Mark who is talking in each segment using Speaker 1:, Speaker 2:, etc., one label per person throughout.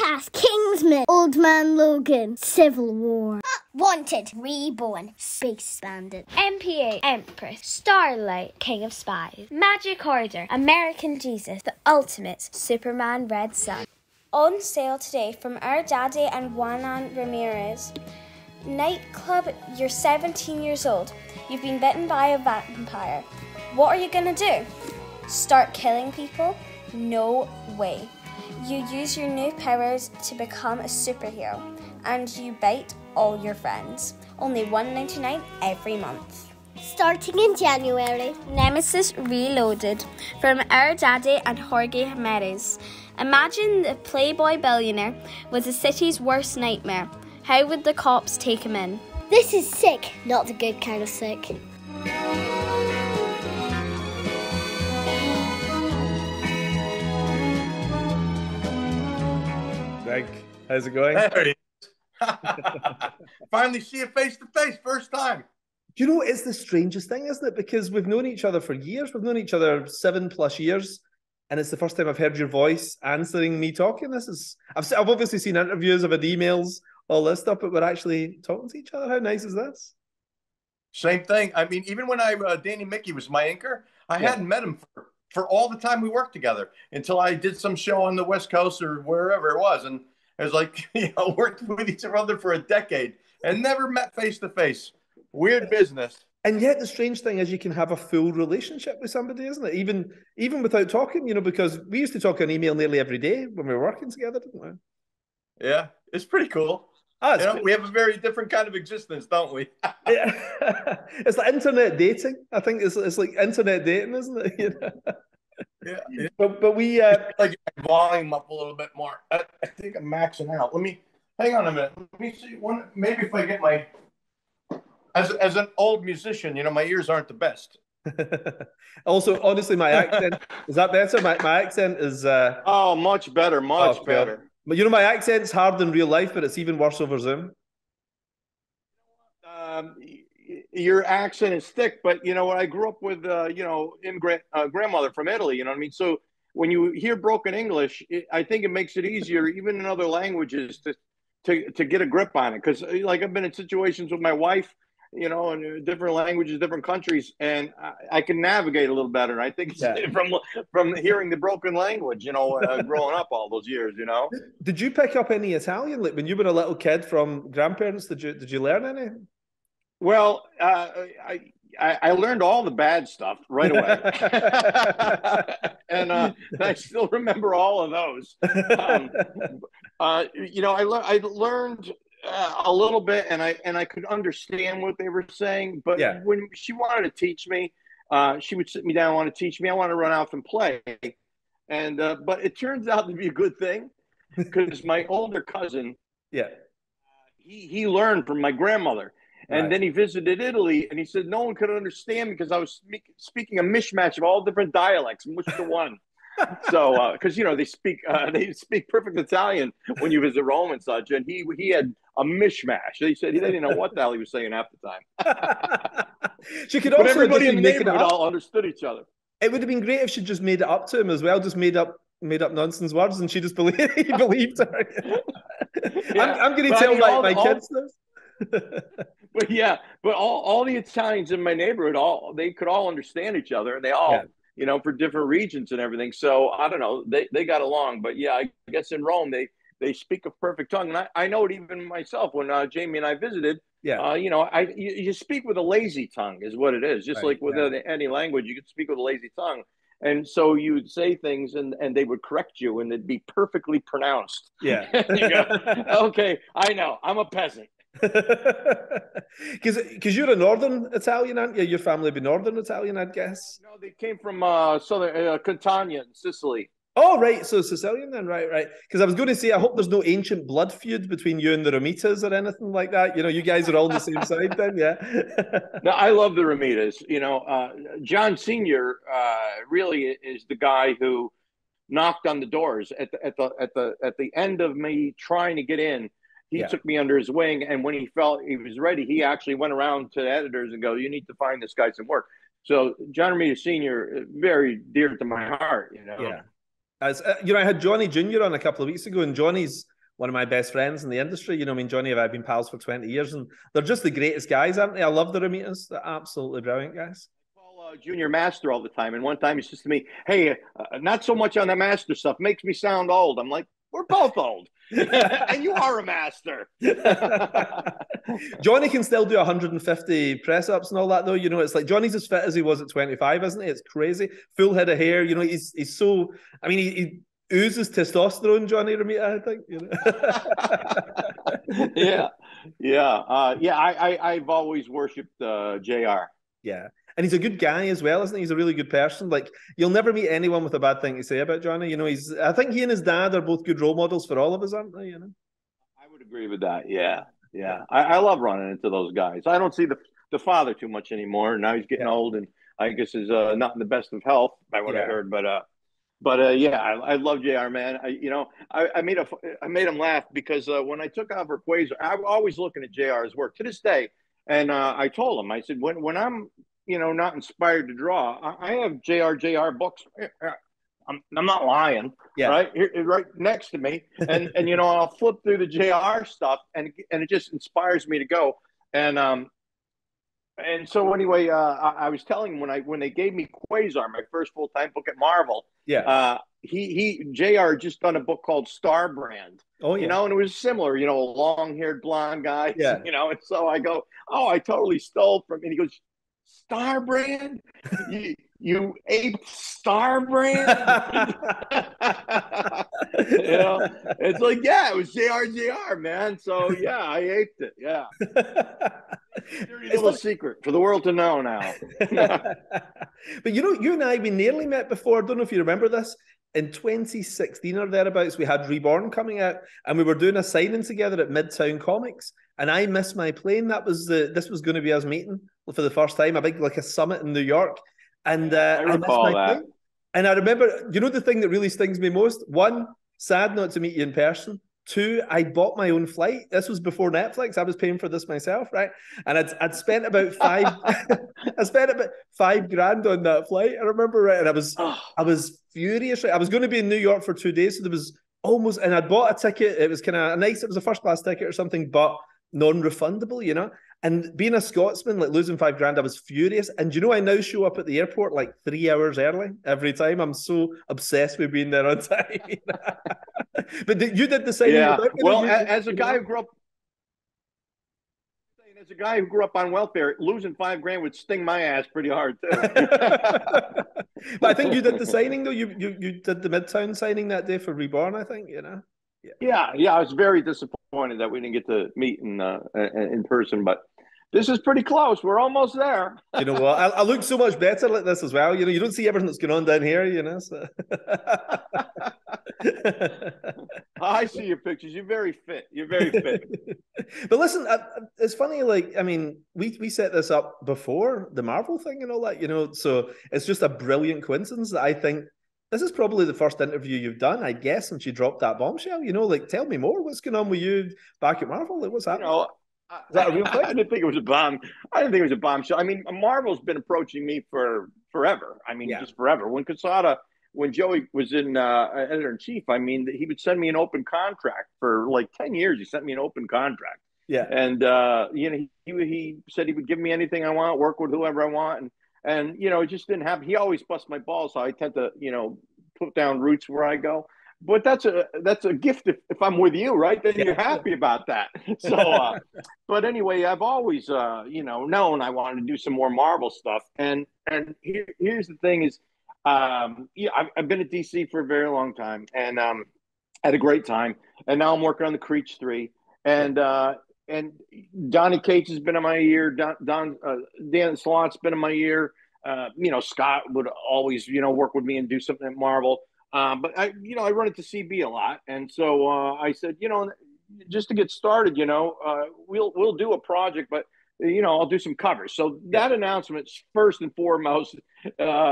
Speaker 1: Outcast, Kingsman, Old Man Logan, Civil War, Wanted, Reborn, Space Bandit,
Speaker 2: MPA, Empress, Starlight, King of Spies, Magic Order, American Jesus, The Ultimate, Superman Red Sun. On sale today from Our Daddy and Juanan Ramirez. Nightclub, you're 17 years old. You've been bitten by a vampire. What are you gonna do? Start killing people? No way. You use your new powers to become a superhero, and you bite all your friends. Only $1.99 every month.
Speaker 1: starting in January.
Speaker 2: Nemesis Reloaded from Our Daddy and Jorge Jimenez. Imagine the playboy billionaire was the city's worst nightmare. How would the cops take him in?
Speaker 1: This is sick, not the good kind of sick.
Speaker 3: Greg, how's it going?
Speaker 4: There he is. Finally see you face to face, first time.
Speaker 3: Do you know, it's the strangest thing, isn't it? Because we've known each other for years. We've known each other 7+ years. And it's the first time I've heard your voice answering me talking. I've obviously seen interviews, I've had emails, all this stuff, but we're actually talking to each other. How nice is this?
Speaker 4: Same thing. I mean, even when Danny Mickey was my anchor, I hadn't met him for all the time we worked together until I did some show on the West Coast or wherever it was. And it was like, worked with each other for a decade and never met face to face. Weird business.
Speaker 3: And yet the strange thing is you can have a full relationship with somebody, isn't it? Even without talking, because we used to talk on email nearly every day when we were working together, didn't we?
Speaker 4: Yeah, it's pretty cool. We have a very different kind of existence, don't we?
Speaker 3: It's like internet dating. I think it's like internet dating, isn't it?
Speaker 4: Yeah.
Speaker 3: But we
Speaker 4: like volume up a little bit more. I think I'm maxing out. Hang on a minute. Let me see maybe if I get my as an old musician, my ears aren't the best.
Speaker 3: Also, honestly, my accent is that better? My accent is
Speaker 4: much better, much better.
Speaker 3: But my accent's hard in real life, but it's even worse over Zoom.
Speaker 4: Your accent is thick, but I grew up with immigrant grandmother from Italy. You know what I mean? So when you hear broken English, I think it makes it easier, even in other languages, to get a grip on it. Because I've been in situations with my wife, in different languages, different countries, and I can navigate a little better. I think it's from hearing the broken language, growing up all those years.
Speaker 3: Did you pick up any Italian? Like when you were a little kid from grandparents, did you learn any?
Speaker 4: Well, I learned all the bad stuff right away, and I still remember all of those. I learned a little bit, and I could understand what they were saying. But when she wanted to teach me, she would sit me down and want to teach me. I want to run off and play, and but it turns out to be a good thing because my older cousin, he learned from my grandmother. And then he visited Italy, and he said no one could understand me because I was speaking a mishmash of all different dialects, mushed to one. So, because they speak perfect Italian when you visit Rome and such, and he had a mishmash. He said he didn't know what the hell he was saying half the time.
Speaker 3: She could also,
Speaker 4: but everybody in the neighborhood all understood each other.
Speaker 3: It would have been great if she just made it up to him as well, just made up nonsense words, and she just believed her. I'm going to tell my kids this.
Speaker 4: But all the Italians in my neighborhood, they could all understand each other, and they all, for different regions and everything. So I don't know, they got along. But I guess in Rome they speak a perfect tongue, and I know it even myself when Jamie and I visited. You speak with a lazy tongue is what it is. Just like with any language, you could speak with a lazy tongue. And so you would say things and they would correct you and they'd be perfectly pronounced.
Speaker 3: Yeah.
Speaker 4: You go, okay, I know. I'm a peasant.
Speaker 3: Because you're a Northern Italian, aren't you? Your family be Northern Italian, I'd guess.
Speaker 4: No, they came from southern Catania, Sicily.
Speaker 3: Oh, right. So Sicilian then, right. Because I was going to say, I hope there's no ancient blood feud between you and the Romitas or anything like that. You guys are all on the same side then, yeah.
Speaker 4: No, I love the Romitas. John Senior really is the guy who knocked on the doors at the end of me trying to get in. He took me under his wing, and when he felt he was ready, he actually went around to the editors and go, "You need to find this guy some work." So John Romita Sr., very dear to my heart,
Speaker 3: Yeah. As you know, I had Johnny Jr. on a couple of weeks ago, and Johnny's one of my best friends in the industry. You know, I mean, Johnny and I have been pals for 20 years, and they're just the greatest guys, aren't they? I love the Ramitas. They're absolutely brilliant guys.
Speaker 4: I call Junior Master all the time, and one time he says to me, "Hey, not so much on the Master stuff. Makes me sound old." I'm like, "We're both old." And you are a master.
Speaker 3: Johnny can still do 150 press ups and all that, though. You know, it's like Johnny's as fit as he was at 25, isn't he? It's crazy. Full head of hair. You know, he's so. I mean, he oozes testosterone, Johnny Ramita, I think. You
Speaker 4: know? I've always worshipped JR.
Speaker 3: Yeah. And he's a good guy as well, isn't he? He's a really good person. Like, you'll never meet anyone with a bad thing to say about Johnny. You know, I think he and his dad are both good role models for all of us, aren't they? You know?
Speaker 4: I would agree with that. Yeah. I love running into those guys. I don't see the father too much anymore. Now he's getting old, and I guess is not in the best of health by what I heard. But I love JR, man. I made him laugh because when I took over Quasar, I'm always looking at JR's work to this day. And I told him, I said, when I'm not inspired to draw, I have JR books. I'm not lying, right here, right next to me, and I'll flip through the JR stuff, and it just inspires me to go. And so anyway, I was telling him when they gave me Quasar, my first full-time book at Marvel. He JR just done a book called Star Brand. Oh, yeah. And it was similar, a long-haired blonde guy. Yeah. And so I go, oh, I totally stole from him. And he goes, Star Brand? You aped Star Brand? It's like, yeah, it was JR, man. So yeah, I aped it. Yeah. Dirty little secret for the world to know now.
Speaker 3: But you and I, we nearly met before. I don't know if you remember this. In 2016 or thereabouts, we had Reborn coming out, and we were doing a signing together at Midtown Comics. And I missed my plane. This was going to be us meeting for the first time, a summit in New York. And
Speaker 4: I recall that.
Speaker 3: Plane. And I remember, the thing that really stings me most? One, sad not to meet you in person. Two, I bought my own flight. This was before Netflix. I was paying for this myself, right? And I'd spent about $5,000 on that flight. I remember, right? And I was furious. Right? I was going to be in New York for 2 days, so there was almost, and I'd bought a ticket. It was kind of nice. It was a first class ticket or something, but non-refundable, And being a Scotsman, like losing $5,000, I was furious. And I now show up at the airport like 3 hours early every time. I'm so obsessed with being there on time. But you did the same.
Speaker 4: Yeah. Well, as a guy who grew up on welfare, losing $5,000 would sting my ass pretty hard too.
Speaker 3: But I think you did the signing though. You did the Midtown signing that day for Reborn. I think
Speaker 4: Yeah. I was very disappointed that we didn't get to meet in person, but this is pretty close. We're almost there.
Speaker 3: You know what? I look so much better like this as well. You don't see everything that's going on down here. So.
Speaker 4: I see your pictures. You're very fit.
Speaker 3: But listen, it's funny. We set this up before the Marvel thing and all that. So it's just a brilliant coincidence that I think. This is probably the first interview you've done, I guess, since you dropped that bombshell. Tell me more. What's going on with you back at Marvel? What's happening? Is that a real thing?
Speaker 4: I didn't think it was a bomb. I didn't think it was a bombshell. I mean, Marvel's been approaching me for forever. I mean, just forever. When Joey was in editor-in-chief, I mean, he would send me an open contract for like 10 years. He sent me an open contract. Yeah. And, he said he would give me anything I want, work with whoever I want. And it just didn't happen. He always busts my balls, so I tend to, put down roots where I go. But that's a gift if I'm with you, right? Then you're happy about that. So, but anyway, I've always, known I wanted to do some more Marvel stuff. And here's the thing is, I've been at DC for a very long time, and had a great time. And now I'm working on the Creech 3, and Donny Cates has been in my ear. Dan Slott's been in my ear. Scott would always, work with me and do something at Marvel. But I run into CB a lot. And so I said, just to get started, we'll do a project, but, I'll do some covers. So that announcement, first and foremost,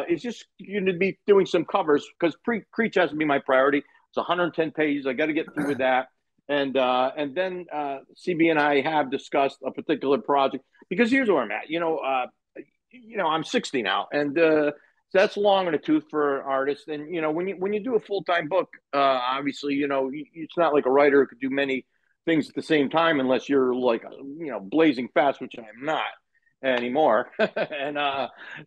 Speaker 4: is just going to be doing some covers because Creech has to be my priority. It's 110 pages. I got to get through with that. And then CB and I have discussed a particular project because here's where I'm at. I'm 60 now, and that's long in the tooth for an artist. And you know, when you do a full-time book, obviously, you know, it's not like a writer who could do many things at the same time unless you're like, you know, blazing fast, which I'm not anymore. And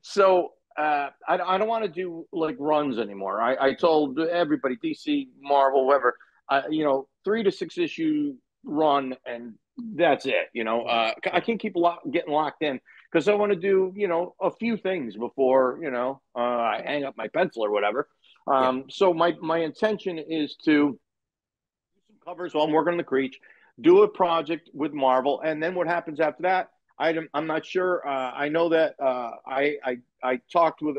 Speaker 4: so I don't want to do like runs anymore. I told everybody, DC, Marvel, whoever, you know, 3 to 6 issue run, and that's it. You know, I can't keep getting locked in because I want to do, you know, a few things before, you know, I hang up my pencil or whatever. So my intention is to do some covers while I'm working on the Creech, do a project with Marvel, and then what happens after that, I'm not sure. I know that I talked with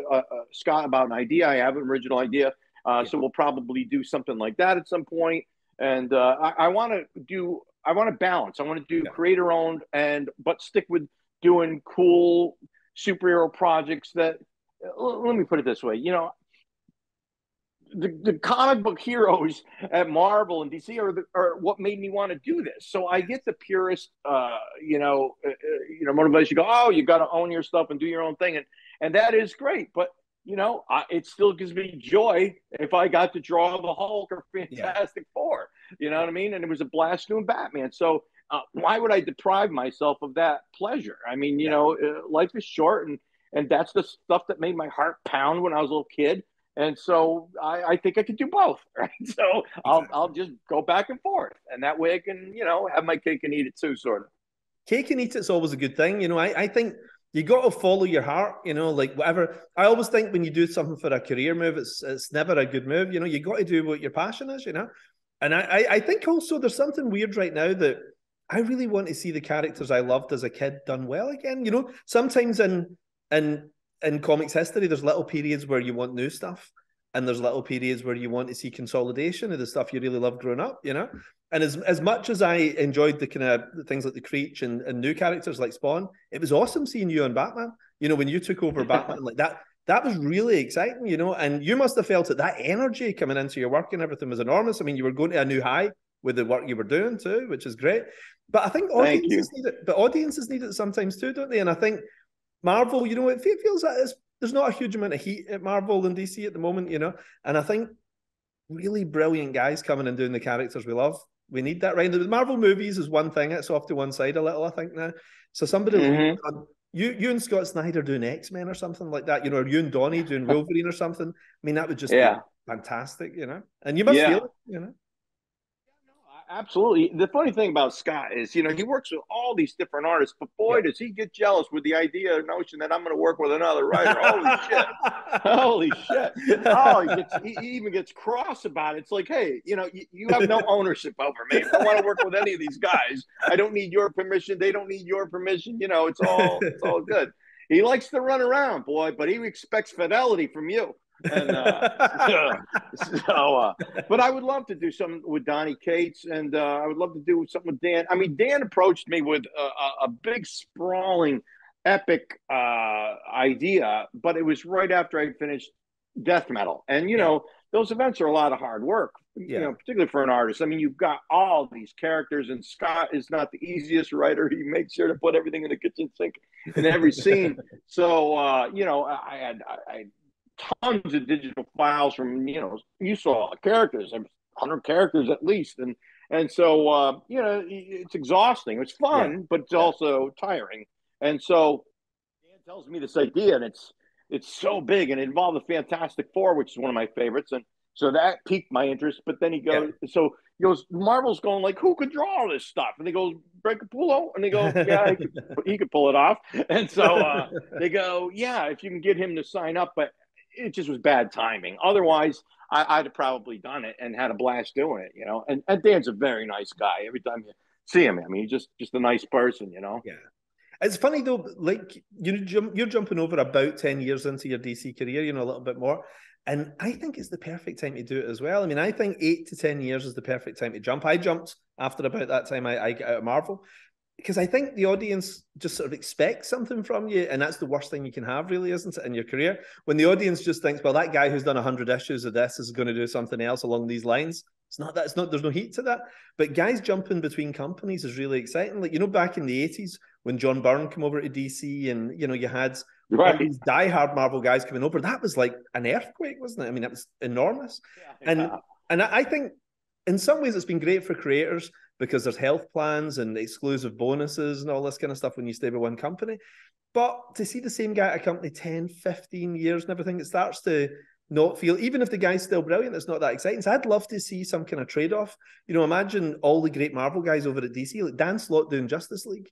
Speaker 4: Scott about an idea. I have an original idea, so we'll probably do something like that at some point. And I want to balance. I want to do creator owned but stick with doing cool superhero projects that. Let me put it this way. You know, the comic book heroes at Marvel and DC are what made me want to do this. So I get the purest, motivation. Go, oh, you got to own your stuff and do your own thing, and that is great. But you know, it still gives me joy if I got to draw the Hulk or Fantastic Four. You know what I mean? And it was a blast doing Batman. So why would I deprive myself of that pleasure? I mean, you know, life is short, and that's the stuff that made my heart pound when I was a little kid. And so I think I could do both, right? So I'll just go back and forth, and that way I can, you know, have my cake and eat it too, sort of.
Speaker 3: Cake and eat it's always a good thing, you know. I think you got to follow your heart, you know, like whatever. I always think when you do something for a career move, it's never a good move, you know. You got to do what your passion is, you know. And I think also there's something weird right now that I really want to see the characters I loved as a kid done well again, you know. Sometimes in comics history, there's little periods where you want new stuff, and there's little periods where you want to see consolidation of the stuff you really loved growing up, you know? And as much as I enjoyed the kind of things like the Creech and new characters like Spawn, it was awesome seeing you on Batman. You know, when you took over Batman like that was really exciting, you know? And you must have felt that energy coming into your work and everything was enormous. I mean, you were going to a new high with the work you were doing too, which is great. But I think audiences need it. But audiences need it sometimes too, don't they? And I think Marvel, you know, it feels like there's not a huge amount of heat at Marvel and DC at the moment, you know, and I think really brilliant guys coming and doing the characters we love. We need that, right? The Marvel movies is one thing; it's off to one side a little, I think now. So somebody, you and Scott Snyder doing X-Men or something like that, you know, or you and Donnie doing Wolverine or something. I mean, that would just be fantastic, you know. And you must feel it, you know.
Speaker 4: Absolutely. The funny thing about Scott is, you know, he works with all these different artists, but boy, does he get jealous with the notion that I'm going to work with another writer. Holy shit. Holy shit. Oh, he even gets cross about it. It's like, hey, you know, you have no ownership over me. If I want to work with any of these guys, I don't need your permission. They don't need your permission. You know, it's all good. He likes to run around, boy, but he expects fidelity from you. And but I would love to do something with Donnie Cates, and I would love to do something with Dan. I mean, Dan approached me with a big, sprawling, epic idea, but it was right after I finished Death Metal, and you know, those events are a lot of hard work, you know, particularly for an artist. I mean, you've got all these characters, and Scott is not the easiest writer. He makes sure to put everything in the kitchen sink in every scene. So you know, I had tons of digital files from, you know, you saw characters, 100 characters at least. And so, you know, it's exhausting. It's fun, but it's also tiring. And so Dan tells me this idea, and it's so big, and it involved the Fantastic Four, which is one of my favorites. And so that piqued my interest. But then he goes, Marvel's going like, who could draw all this stuff? And he goes, Greg Capullo. And they go, yeah, he could pull it off. And so they go, yeah, if you can get him to sign up. But it just was bad timing. Otherwise, I'd have probably done it and had a blast doing it, you know. And Dan's a very nice guy. Every time you see him, I mean, he's just a nice person, you know.
Speaker 3: Yeah. It's funny though, like you're jumping over about 10 years into your DC career, you know, a little bit more. And I think it's the perfect time to do it as well. I mean, I think 8 to 10 years is the perfect time to jump. I jumped after about that time I got out of Marvel, because I think the audience just sort of expects something from you, and that's the worst thing you can have, really, isn't it, in your career? When the audience just thinks, well, that guy who's done 100 issues of this is going to do something else along these lines. There's no heat to that. But guys jumping between companies is really exciting. Like, you know, back in the 80s when John Byrne came over to DC, and, you know, you had all
Speaker 4: Right.
Speaker 3: these diehard Marvel guys coming over. That was like an earthquake, wasn't it? I mean, it was enormous.
Speaker 4: Yeah.
Speaker 3: And I think in some ways it's been great for creators because there's health plans and exclusive bonuses and all this kind of stuff when you stay with one company. But to see the same guy at a company 10, 15 years and everything, it starts to not feel, even if the guy's still brilliant, it's not that exciting. So I'd love to see some kind of trade-off. You know, imagine all the great Marvel guys over at DC, like Dan Slott doing Justice League,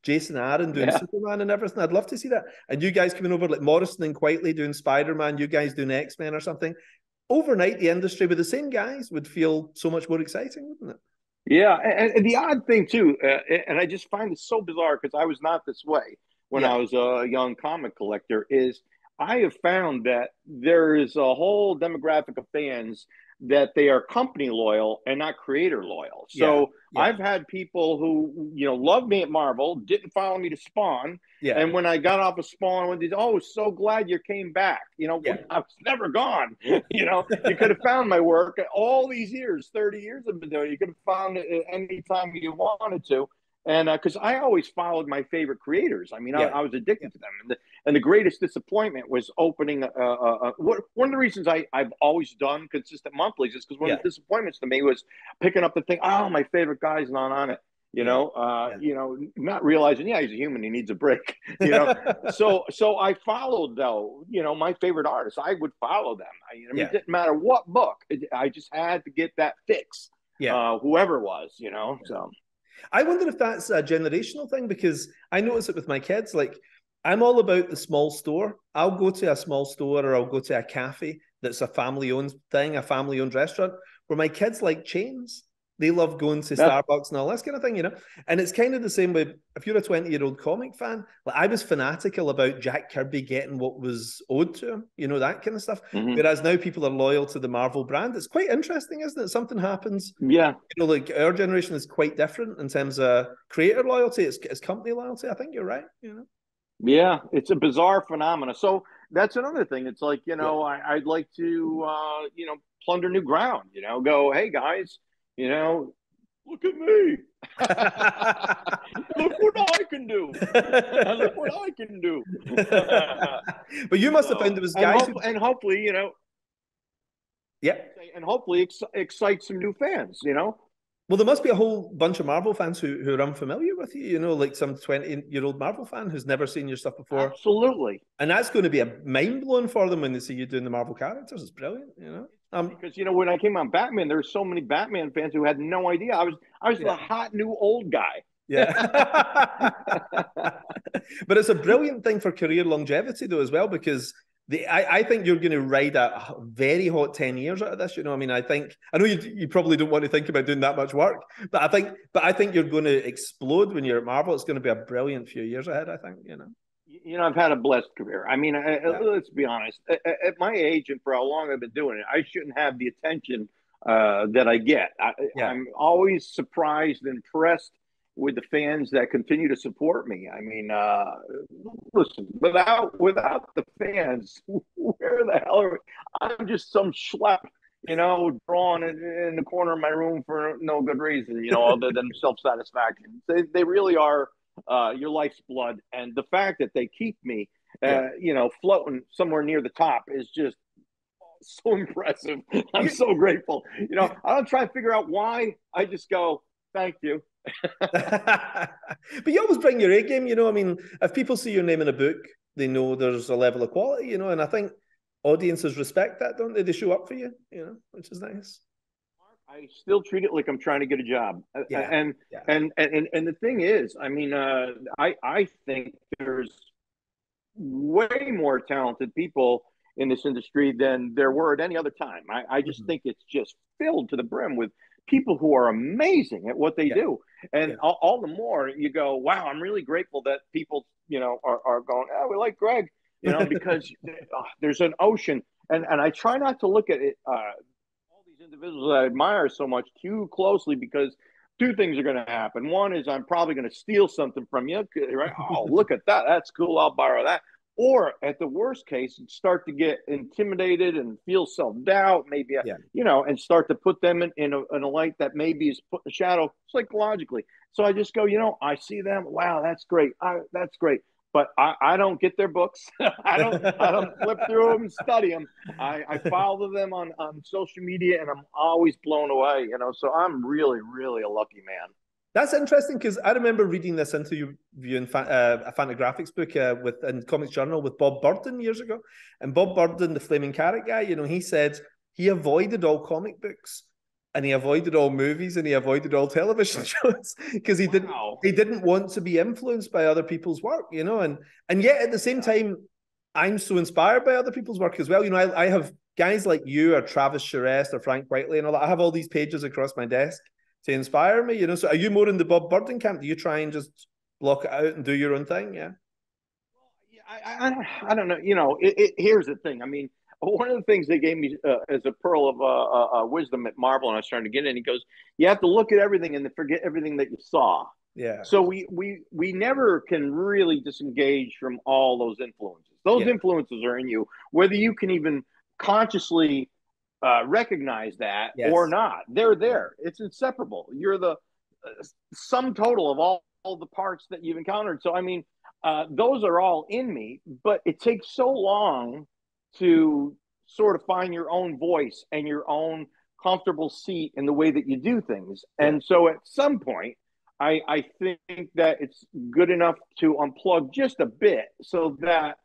Speaker 3: Jason Aaron doing Superman and everything. I'd love to see that. And you guys coming over, like Morrison and Quietly doing Spider-Man, you guys doing X-Men or something. Overnight, the industry with the same guys would feel so much more exciting, wouldn't it?
Speaker 4: Yeah, and the odd thing too, and I just find it so bizarre because I was not this way when I was a young comic collector, is I have found that there is a whole demographic of fans that they are company loyal and not creator loyal. So I've had people who, you know, love me at Marvel, didn't follow me to Spawn. And when I got off of Spawn, when they, oh, so glad you came back. You know, I was never gone. You know, you could have found my work all these years, 30 years I've been doing it. You could have found it anytime you wanted to. And because I always followed my favorite creators. I mean, I was addicted to them. And the greatest disappointment was opening. One of the reasons I've always done consistent monthlies is because one of the disappointments to me was picking up the thing. Oh, my favorite guy's not on it. You know, not realizing, he's a human. He needs a break. You know, so I followed though. You know, my favorite artists. I would follow them. I mean, it didn't matter what book. I just had to get that fix. Whoever it was. You know, so.
Speaker 3: I wonder if that's a generational thing because I notice it with my kids. Like, I'm all about the small store. I'll go to a small store or I'll go to a cafe that's a family-owned thing, a family-owned restaurant, where my kids like chains. They love going to Starbucks and all this kind of thing, you know? And it's kind of the same with, if you're a 20-year-old comic fan, like I was fanatical about Jack Kirby getting what was owed to him, you know, that kind of stuff. Whereas now people are loyal to the Marvel brand. It's quite interesting, isn't it? Something happens.
Speaker 4: Yeah.
Speaker 3: You know, like our generation is quite different in terms of creator loyalty. It's company loyalty. I think you're right, you know?
Speaker 4: Yeah, it's a bizarre phenomena. So that's another thing. It's like, you know, I'd like to, you know, plunder new ground, you know, go, hey, guys, you know, look at me. Look what I can do. Look what I can do.
Speaker 3: But you must have found there was guys
Speaker 4: and hopefully, you know.
Speaker 3: Yeah.
Speaker 4: And hopefully excite some new fans, you know.
Speaker 3: Well, there must be a whole bunch of Marvel fans who are unfamiliar with you, you know, like some 20-year-old Marvel fan who's never seen your stuff before.
Speaker 4: Absolutely.
Speaker 3: And that's going to be a mind blowing for them when they see you doing the Marvel characters. It's brilliant, you know.
Speaker 4: Because, you know, when I came on Batman, there were so many Batman fans who had no idea. I was the hot new old guy.
Speaker 3: Yeah. But it's a brilliant thing for career longevity, though, as well, because I think you're going to ride a very hot 10 years out of this. You know, I mean, I know you probably don't want to think about doing that much work, but I think you're going to explode when you're at Marvel. It's going to be a brilliant few years ahead, I think, you know.
Speaker 4: You know, I've had a blessed career. I mean, let's be honest. At my age and for how long I've been doing it, I shouldn't have the attention that I get. I'm always surprised and impressed with the fans that continue to support me. I mean, listen, without the fans, where the hell are we? I'm just some schlep, you know, drawn in the corner of my room for no good reason, you know, other than self-satisfaction. They really are your life's blood. And the fact that they keep me, you know, floating somewhere near the top is just so impressive. I'm so grateful. You know, I don't try to figure out why. I just go, thank you.
Speaker 3: But you always bring your A game, you know. I mean, if people see your name in a book, they know there's a level of quality, you know, and I think audiences respect that, don't they? They show up for you, you know, which is nice.
Speaker 4: I still treat it like I'm trying to get a job. And the thing is, I mean, I think there's way more talented people in this industry than there were at any other time. I just think it's just filled to the brim with people who are amazing at what they do. And all the more you go, wow, I'm really grateful that people, you know, are going, oh, we like Greg, you know, because there's an ocean. And I try not to look at it, all these individuals that I admire so much too closely, because two things are going to happen. One is I'm probably going to steal something from you, right? Oh, look at that. That's cool. I'll borrow that. Or at the worst case, start to get intimidated and feel self-doubt, maybe, you know, and start to put them in a light that maybe is put in the shadow psychologically. So I just go, you know, I see them. Wow, that's great. That's great. but I don't get their books. I don't flip through them and study them. I follow them on social media, and I'm always blown away. So I'm really, really a lucky man.
Speaker 3: That's interesting, because I remember reading this interview in a Fantagraphics book in Comics Journal with Bob Burden years ago. And Bob Burden, the Flaming Carrot guy, he said he avoided all comic books, and he avoided all movies, and he avoided all television shows, because he didn't want to be influenced by other people's work, and yet at the same time, I'm so inspired by other people's work as well. I have guys like you or Travis Charest or Frank Whiteley and all that. I have all these pages across my desk to inspire me, So are you more in the Bob Burden camp? Do you try and just block it out and do your own thing? Yeah.
Speaker 4: I don't know. Here's the thing. I mean, one of the things they gave me as a pearl of wisdom at Marvel, and I was trying to get in, he goes, you have to look at everything and forget everything that you saw.
Speaker 3: Yeah.
Speaker 4: So we never can really disengage from all those influences. Those influences are in you, whether you can even consciously recognize that or not. They're there. It's inseparable. You're the sum total of all the parts that you've encountered. So, I mean, those are all in me, but it takes so long to sort of find your own voice and your own comfortable seat in the way that you do things. And so at some point, I think that it's good enough to unplug just a bit so that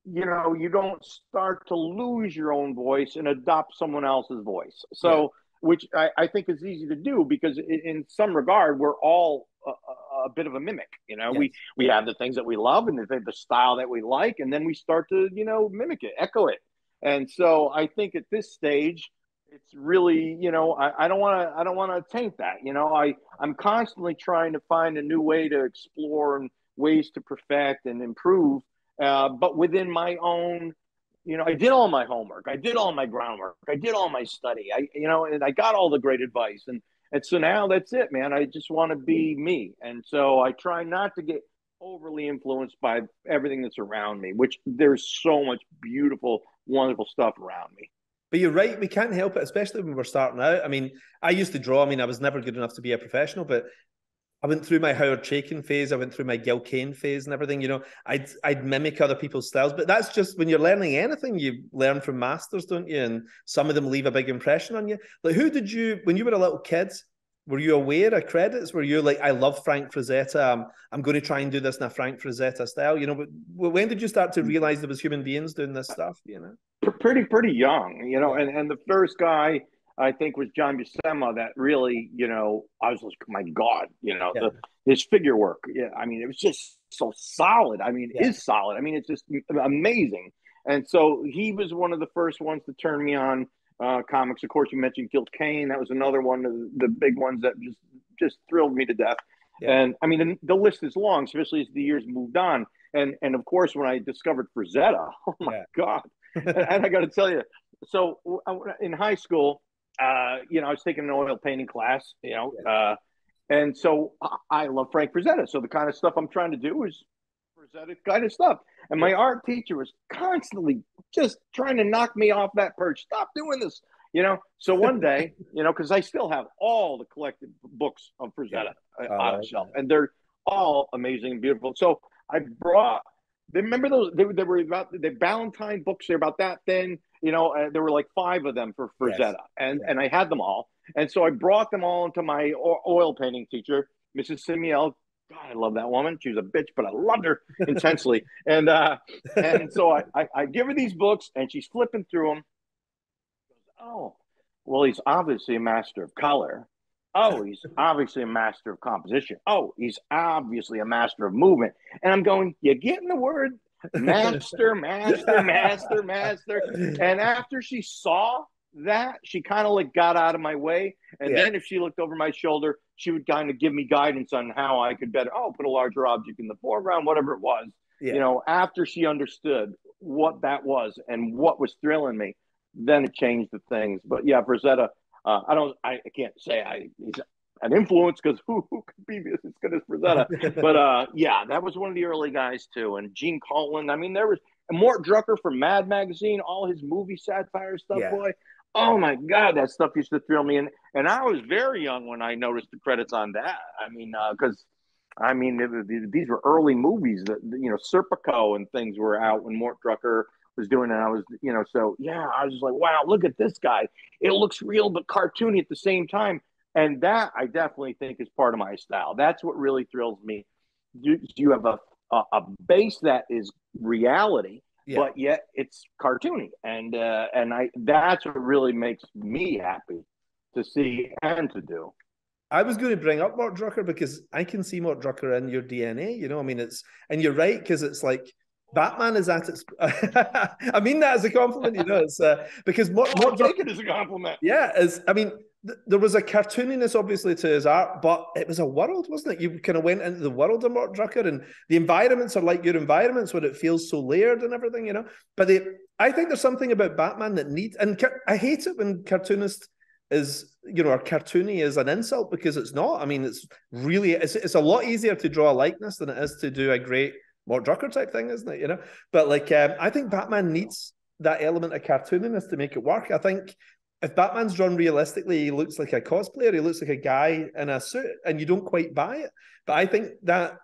Speaker 4: you don't start to lose your own voice and adopt someone else's voice. So, which I think is easy to do, because in some regard, we're all a bit of a mimic. We have the things that we love and the style that we like, and then we start to, mimic it, echo it. And so I think at this stage, it's really, I don't want to taint that. I'm constantly trying to find a new way to explore and ways to perfect and improve. But within my own, I did all my homework, I did all my groundwork, I did all my study, and I got all the great advice. And so now that's it, man. I just want to be me. And so I try not to get overly influenced by everything that's around me, which there's so much beautiful, wonderful stuff around me.
Speaker 3: But you're right, we can't help it, especially when we're starting out. I mean, I used to draw. I mean, I was never good enough to be a professional, but I went through my Howard Chaykin phase. I went through my Gil Kane phase and everything. I'd mimic other people's styles, but that's just when you're learning anything, you learn from masters, don't you? And some of them leave a big impression on you. Like, when you were a little kid, were you aware of credits? Were you like, I love Frank Frazetta, I'm going to try and do this in a Frank Frazetta style? But when did you start to realize there was human beings doing this stuff?
Speaker 4: Pretty young, and the first guy I think was John Buscema that really, I was like, my God, his figure work. Yeah. I mean, it was just so solid. I mean, it is solid. I mean, it's just amazing. And so he was one of the first ones to turn me on comics. Of course, you mentioned Gil Kane. That was another one of the big ones that just thrilled me to death. Yeah. And I mean, the list is long, especially as the years moved on. And of course, when I discovered Frazetta, oh my God. And I got to tell you, so in high school, I was taking an oil painting class, and so I love Frank Frazetta. So the kind of stuff I'm trying to do is Frazetta kind of stuff. And my art teacher was constantly just trying to knock me off that perch. Stop doing this, So one day, because I still have all the collected books of Frazetta on the shelf, and they're all amazing and beautiful. So I brought. Remember those? They were about the Valentine books. They're about that thin. There were like 5 of them for Frazetta, and I had them all. And so I brought them all to my oil painting teacher, Mrs. Simiel. God, I love that woman. She was a bitch, but I loved her intensely. And so I give her these books, and she's flipping through them. Oh, well, he's obviously a master of color. Oh, he's obviously a master of composition. Oh, he's obviously a master of movement. And I'm going, you getting the word? Master, master, master, master. And after she saw that, she kind of like got out of my way. And then if she looked over my shoulder, she would kind of give me guidance on how I could better, put a larger object in the foreground, whatever it was. After she understood what that was and what was thrilling me, then it changed the things. But yeah, Frazetta, I can't say he's an influence, because who could be as good as Frazetta? But that was one of the early guys too. And Gene Colan. I mean, there was Mort Drucker from Mad Magazine, all his movie satire stuff. Boy, oh my God, that stuff used to thrill me. And I was very young when I noticed the credits on that. I mean, because I mean, these were early movies that, Serpico and things were out when Mort Drucker was doing it. And I was, so yeah, I was just like, wow, look at this guy. It looks real, but cartoony at the same time. And that I definitely think is part of my style. That's what really thrills me. You have a base that is reality, but yet it's cartoony. And that's what really makes me happy to see and to do.
Speaker 3: I was going to bring up Mort Drucker because I can see Mort Drucker in your DNA. I mean, and you're right, because it's like Batman is at its. I mean that as a compliment, It's because Mort
Speaker 4: Drucker. Take it as a compliment.
Speaker 3: Yeah, there was a cartooniness obviously to his art, but it was a world, wasn't it? You kind of went into the world of Mort Drucker, and the environments are like your environments, where it feels so layered and everything, But I think there's something about Batman that needs, and I hate it when cartoonist is, or cartoony is an insult, because it's not. I mean, it's a lot easier to draw a likeness than it is to do a great Mort Drucker type thing, isn't it? But I think Batman needs that element of cartooniness to make it work. I think if Batman's drawn realistically, he looks like a cosplayer, he looks like a guy in a suit, and you don't quite buy it. But I think that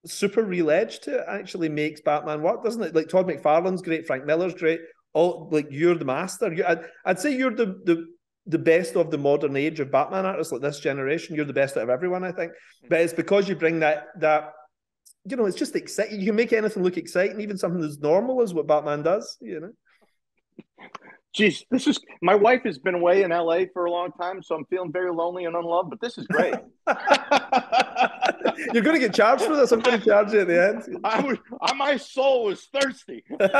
Speaker 3: super real edge to it actually makes Batman work, doesn't it? Like Todd McFarlane's great, Frank Miller's great. You're the master. I'd say you're the best of the modern age of Batman artists, like this generation. You're the best out of everyone, I think. But it's because you bring that it's just exciting. You can make anything look exciting, even something that's normal is what Batman does,
Speaker 4: Geez, my wife has been away in LA for a long time, so I'm feeling very lonely and unloved, but this is great.
Speaker 3: You're going to get charged for this. I'm going to charge you at the end.
Speaker 4: My soul was thirsty.
Speaker 3: But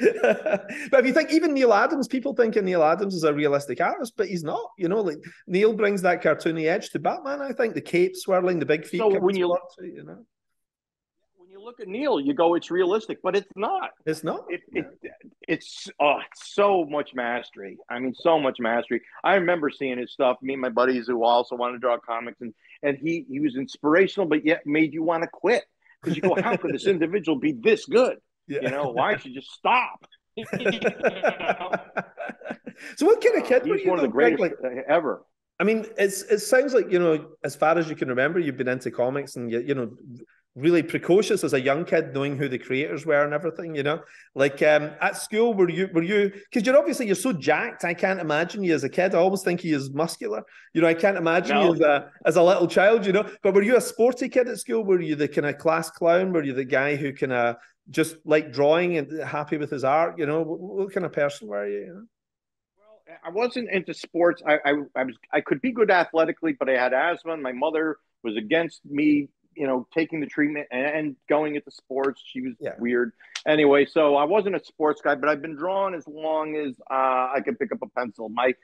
Speaker 3: if you think even Neil Adams, people think of Neil Adams as a realistic artist, but he's not. Like Neil brings that cartoony edge to Batman. I think the cape swirling, the big feet.
Speaker 4: So when you look at Neil, you go, it's realistic, but it's not.
Speaker 3: It's not.
Speaker 4: It's so much mastery. I mean, so much mastery. I remember seeing his stuff. Me and my buddies who also wanted to draw comics, and he was inspirational, but yet made you want to quit, because you go, how could this individual be this good? Yeah. Why should you just stop?
Speaker 3: So what kind of kid were you?
Speaker 4: He's one of the greatest ever.
Speaker 3: I mean, it sounds like, as far as you can remember, you've been into comics and, really precocious as a young kid, knowing who the creators were and everything, at school, were you, because you're so jacked, I can't imagine you as a kid. I always think he is muscular. I can't imagine you as a little child, but were you a sporty kid at school? Were you the kind of class clown? Were you the guy who kind of just like drawing and happy with his art? What kind of person were you?
Speaker 4: Well, I wasn't into sports. I could be good athletically, but I had asthma, and my mother was against me, taking the treatment and going into sports. She was weird. Anyway, so I wasn't a sports guy, but I've been drawing as long as I could pick up a pencil. I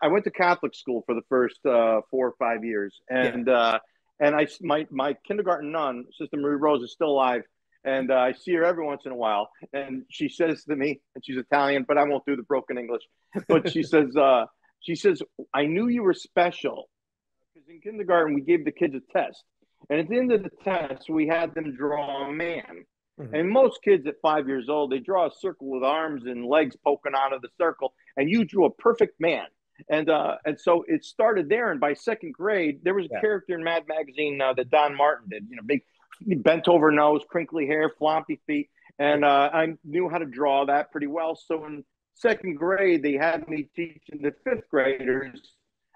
Speaker 4: went to Catholic school for the first 4 or 5 years, and my kindergarten nun, Sister Marie Rose, is still alive. And I see her every once in a while, and she says to me, and she's Italian, but I won't do the broken English. But she says, I knew you were special, because in kindergarten we gave the kids a test, and at the end of the test we had them draw a man. Mm-hmm. And most kids at 5 years old, they draw a circle with arms and legs poking out of the circle, and you drew a perfect man. And so it started there, and by second grade, there was a character in Mad Magazine that Don Martin did, big bent over nose, crinkly hair, floppy feet. And I knew how to draw that pretty well. So in second grade, they had me teaching the fifth graders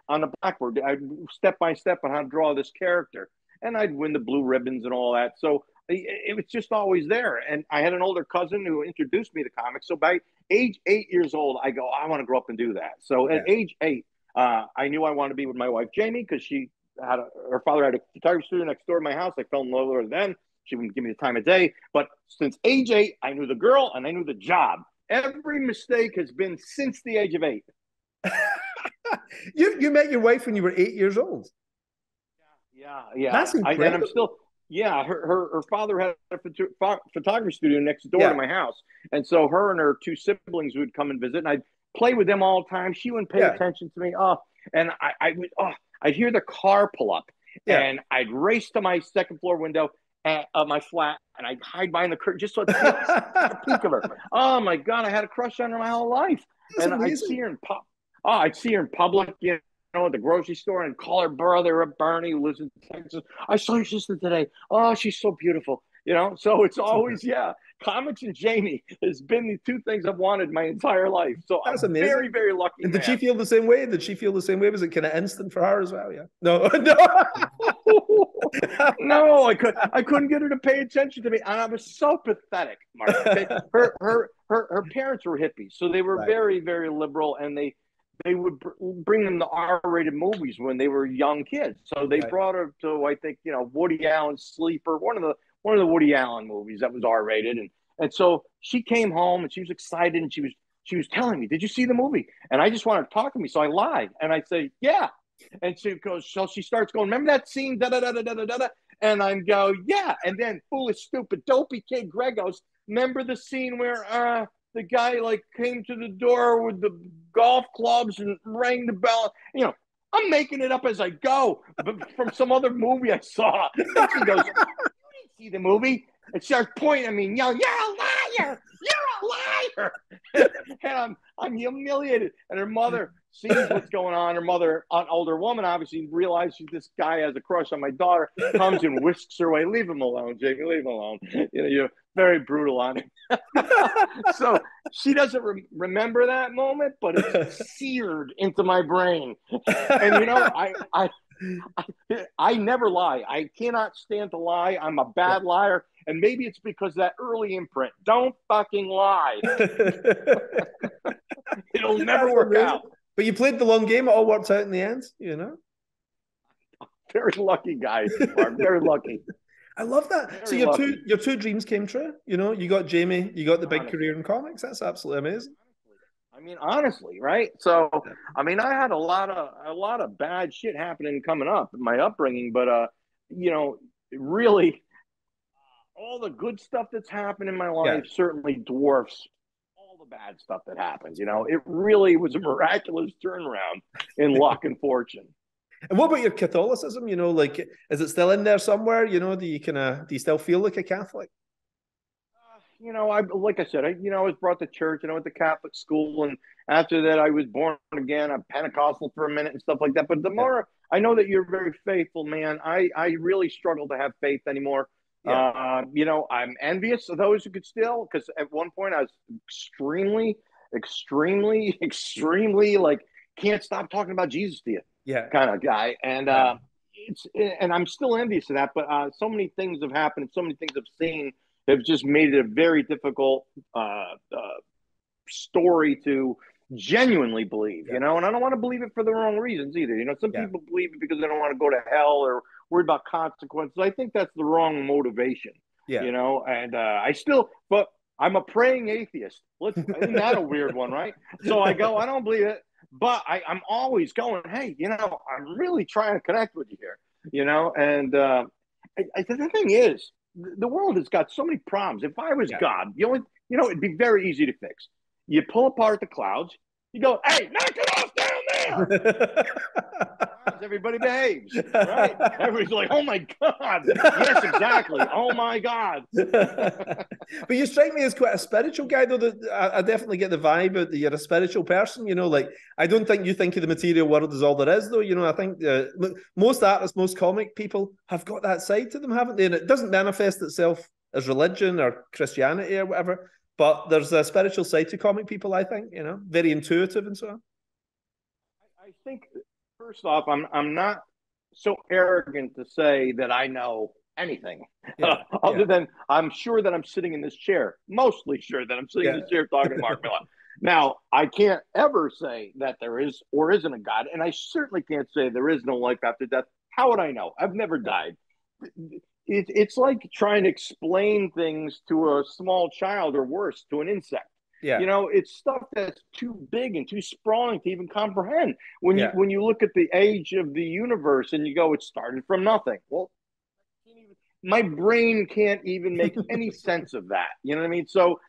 Speaker 4: on the blackboard, step by step, on how to draw this character. And I'd win the blue ribbons and all that. So it was just always there. And I had an older cousin who introduced me to comics. So by age 8 years old, I go, I want to grow up and do that. So at age 8, I knew I wanted to be with my wife, Jamie, because her father had a photography studio next door to my house. I fell in love with her then. She wouldn't give me the time of day. But since age 8, I knew the girl and I knew the job. Every mistake has been since the age of 8.
Speaker 3: You met your wife when you were 8 years old.
Speaker 4: Yeah.
Speaker 3: That's incredible.
Speaker 4: And I'm still, her father had a photography studio next door to my house. And so her and her 2 siblings would come and visit, and I'd play with them all the time. She wouldn't pay attention to me. And I'd hear the car pull up, and I'd race to my second floor window of my flat, and I'd hide behind the curtain just so I'd see a peek of her. Oh my God, I had a crush on her my whole life. That's amazing. I'd see her in public, at the grocery store and call her brother Bernie, who lives in Texas. I saw your sister today. Oh, she's so beautiful. So it's always, comics and Jamie has been the two things I've wanted my entire life. So
Speaker 3: that's
Speaker 4: I'm
Speaker 3: amazing.
Speaker 4: very, very lucky.
Speaker 3: And did she feel the same way? Was it kind of instant for her as well? Yeah. No, no.
Speaker 4: No, I couldn't get her to pay attention to me. And I was so pathetic, Mark. Okay? Her parents were hippies, so they were very, very liberal, and they would bring them the R-rated movies when they were young kids. So they brought her to, I think, Woody Allen's Sleeper, one of the Woody Allen movies that was R-rated, and so she came home and she was excited, and she was telling me, "Did you see the movie?" And I just wanted to talk to me, so I lied, and I say, "Yeah." And she goes, so she starts going, "Remember that scene? Da da da da da da da." And I go, "Yeah." And then foolish, stupid, dopey kid Greg goes, "Remember the scene where the guy came to the door with the golf clubs and rang the bell?" I'm making it up as I go, but from some other movie I saw. And she goes, "You didn't see the movie." And she starts pointing at me and yelling, "You're a liar! You're a liar!" And I'm humiliated. And her mother sees what's going on. Her mother, an older woman, obviously realizes this guy has a crush on my daughter, comes and whisks her away. "Leave him alone, Jamie, leave him alone." You're very brutal on him. So she doesn't remember that moment, but it's seared into my brain. And I never lie. I cannot stand to lie. I'm a bad liar. And maybe it's because that early imprint. Don't fucking lie. It'll never work out.
Speaker 3: But you played the long game. It all worked out in the end,
Speaker 4: Very lucky, guys. Very lucky.
Speaker 3: I love that. So your two dreams came true. You got Jamie, you got the big career in comics. That's absolutely amazing.
Speaker 4: I mean, honestly, right? So, I mean, I had a lot of bad shit happening coming up in my upbringing, but really, all the good stuff that's happened in my life certainly dwarfs all the bad stuff that happens. It really was a miraculous turnaround in luck and fortune.
Speaker 3: And what about your Catholicism? Is it still in there somewhere? Do you still feel like a Catholic?
Speaker 4: Like I said, I was brought to church, and I went to Catholic school, and after that, I was born again. I'm Pentecostal for a minute and stuff like that. But the more I know that you're very faithful, man, I really struggle to have faith anymore. Yeah. I'm envious of those who could still, because at one point I was extremely, extremely, extremely can't stop talking about Jesus to you, kind of guy, and and I'm still envious of that. But so many things have happened, so many things I've seen have just made it a very difficult story to genuinely believe, and I don't want to believe it for the wrong reasons either. Some people believe it because they don't want to go to hell or worried about consequences. I think that's the wrong motivation, and but I'm a praying atheist. Isn't that a weird one, right? So I go, I don't believe it, but I'm always going, hey, I'm really trying to connect with you here, and the thing is, the world has got so many problems. If I was God, it'd be very easy to fix. You pull apart the clouds. You go, "Hey, knock it off down there." Everybody behaves, right? Everybody's like, "Oh my God." Yes, exactly. Oh my God.
Speaker 3: But you strike me as quite a spiritual guy, though. I definitely get the vibe that you're a spiritual person. I don't think you think of the material world as all there is, though. I think most artists, most comic people have got that side to them, haven't they? And it doesn't manifest itself as religion or Christianity or whatever. But there's a spiritual side to comic people, I think, very intuitive and so on.
Speaker 4: I think, first off, I'm not so arrogant to say that I know anything, other than I'm sure that I'm sitting in this chair, mostly sure that I'm sitting in this chair talking to Mark Millar. Now, I can't ever say that there is or isn't a God, and I certainly can't say there is no life after death. How would I know? I've never died. It's like trying to explain things to a small child, or worse, to an insect. Yeah. It's stuff that's too big and too sprawling to even comprehend. When you look at the age of the universe and you go, it started from nothing. Well, my brain can't even make any sense of that. You know what I mean? So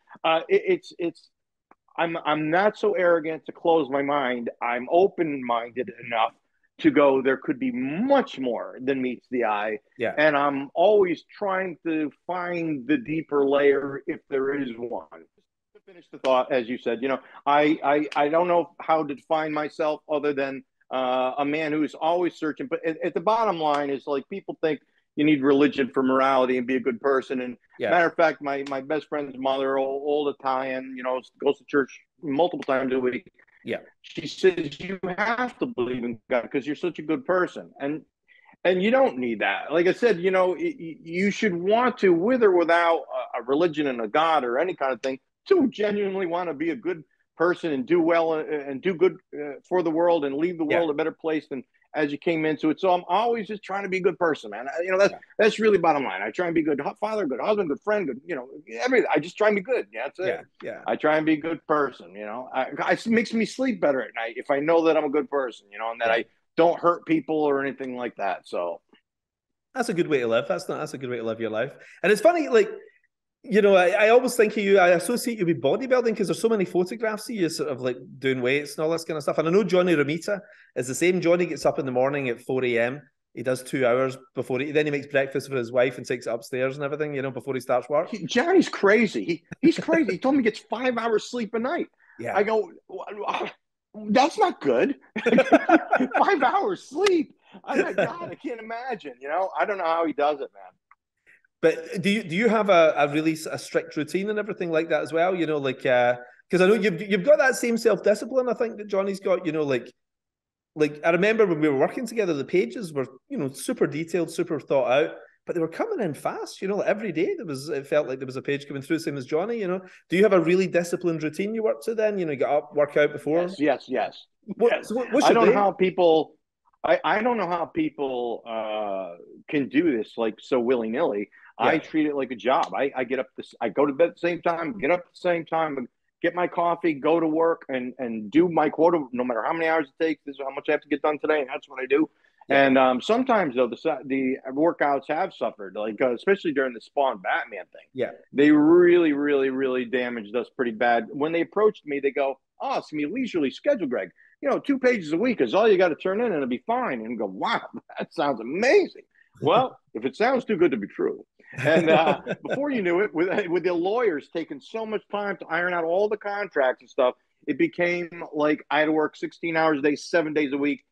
Speaker 4: I'm not so arrogant to close my mind. I'm open-minded enough to go, there could be much more than meets the eye. Yeah. And I'm always trying to find the deeper layer if there is one. To finish the thought, as you said, I don't know how to define myself other than a man who's always searching. But at the bottom line is, like, people think you need religion for morality and be a good person. And matter of fact, my best friend's mother, old Italian, goes to church multiple times a week.
Speaker 3: Yeah.
Speaker 4: She says you have to believe in God because you're such a good person. And you don't need that. Like I said, you should want to, with or without a religion and a God or any kind of thing, to genuinely want to be a good person and do well and do good for the world and leave the world a better place than as you came into it. So I'm always just trying to be a good person, man. That's really bottom line. I try and be a good father, good husband, good friend, good, everything. I just try and be good. Yeah, that's it.
Speaker 3: Yeah.
Speaker 4: I try and be a good person. It makes me sleep better at night if I know that I'm a good person, and that I don't hurt people or anything like that. So
Speaker 3: that's a good way to live. That's a good way to live your life. And it's funny, like, I always think of you, I associate you with bodybuilding because there's so many photographs of you sort of like doing weights and all this kind of stuff. And I know Johnny Romita is the same. Johnny gets up in the morning at 4 a.m. He does 2 hours before then he makes breakfast for his wife and takes it upstairs and everything, before he starts work.
Speaker 4: Johnny's crazy. He's crazy. He told me he gets 5 hours sleep a night. Yeah. I go, that's not good. 5 hours sleep. God, I can't imagine. I don't know how he does it, man.
Speaker 3: But do you have a really strict routine and everything like that as well? Because I know you've got that same self-discipline, I think, that Johnny's got. Like I remember when we were working together, the pages were super detailed, super thought out, but they were coming in fast. Every day it felt like there was a page coming through, same as Johnny. Do you have a really disciplined routine you work to then? You get up, work out before.
Speaker 4: Yes.
Speaker 3: What's
Speaker 4: I don't know how people. I don't know how people can do this like so willy-nilly. Yeah. I treat it like a job. I get up I go to bed at the same time, get up at the same time, get my coffee, go to work and do my quota, no matter how many hours it takes. This is how much I have to get done today, and that's what I do. Yeah. And sometimes though the workouts have suffered, like especially during the Spawn Batman thing.
Speaker 3: Yeah,
Speaker 4: they really, really, really damaged us pretty bad. When they approached me, they go, "Oh, it's gonna be a leisurely schedule, Greg. 2 pages a week is all you got to turn in, and it'll be fine." And I go, "Wow, that sounds amazing." Well, if it sounds too good to be true. And before you knew it, with the lawyers taking so much time to iron out all the contracts and stuff, it became like I had to work 16 hours a day, 7 days a week,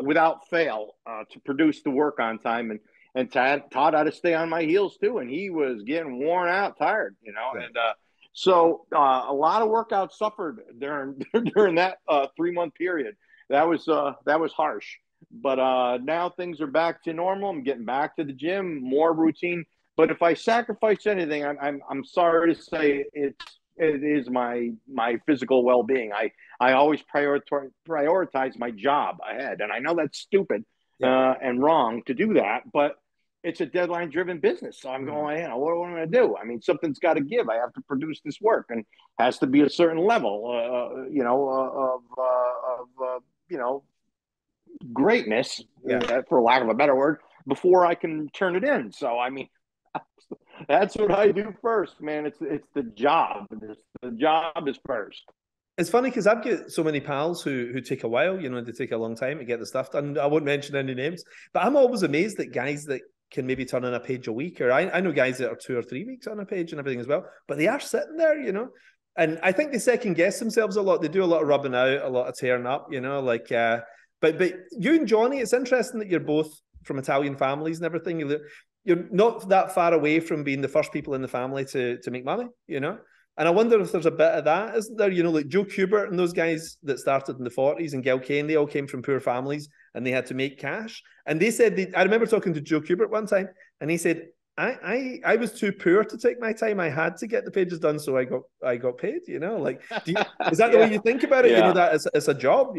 Speaker 4: without fail, to produce the work on time. And Todd had to stay on my heels too, and he was getting worn out, tired, Right. And so a lot of workouts suffered during that 3-month period. That was harsh. But now things are back to normal. I'm getting back to the gym, more routine. But if I sacrifice anything, I'm sorry to say it is my physical well-being. I always prioritize my job ahead, and I know that's stupid and wrong to do that, but it's a deadline-driven business. So I'm going, what am I going to do? I mean, something's got to give. I have to produce this work, and has to be a certain level, of greatness, for lack of a better word, before I can turn it in. So I mean, that's what I do first, man. It's the job. The job is first.
Speaker 3: It's funny because I've got so many pals who take a while, they take a long time to get the stuff done. I won't mention any names, but I'm always amazed at guys that can maybe turn in a page a week, or I know guys that are 2 or 3 weeks on a page and everything as well, but they are sitting there, and I think they second guess themselves a lot. They do a lot of rubbing out, a lot of tearing up, But you and Johnny, it's interesting that you're both from Italian families and everything. You're not that far away from being the first people in the family to make money, And I wonder if there's a bit of that, isn't there? Like Joe Kubert and those guys that started in the 40s and Gil Kane, they all came from poor families and they had to make cash. And they said, I remember talking to Joe Kubert one time, and he said, I was too poor to take my time. I had to get the pages done, so I got paid, Like, is that the way you think about it? That it's a job,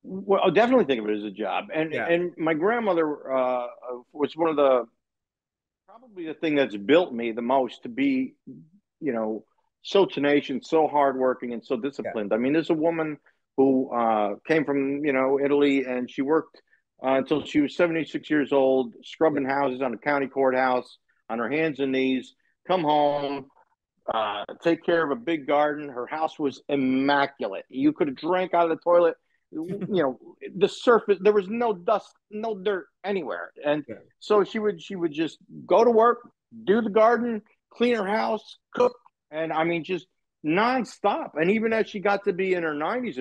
Speaker 4: Well, I'll definitely think of it as a job. And my grandmother was one of probably the thing that's built me the most to be, so tenacious, so hardworking, and so disciplined. Yeah. I mean, there's a woman who came from, Italy, and she worked until she was 76 years old, scrubbing houses on a county courthouse on her hands and knees, come home, take care of a big garden. Her house was immaculate. You could have drank out of the toilet. The surface, there was no dust, no dirt anywhere. And so she would just go to work, do the garden, clean her house, cook. And I mean, just nonstop. And even as she got to be in her 90s,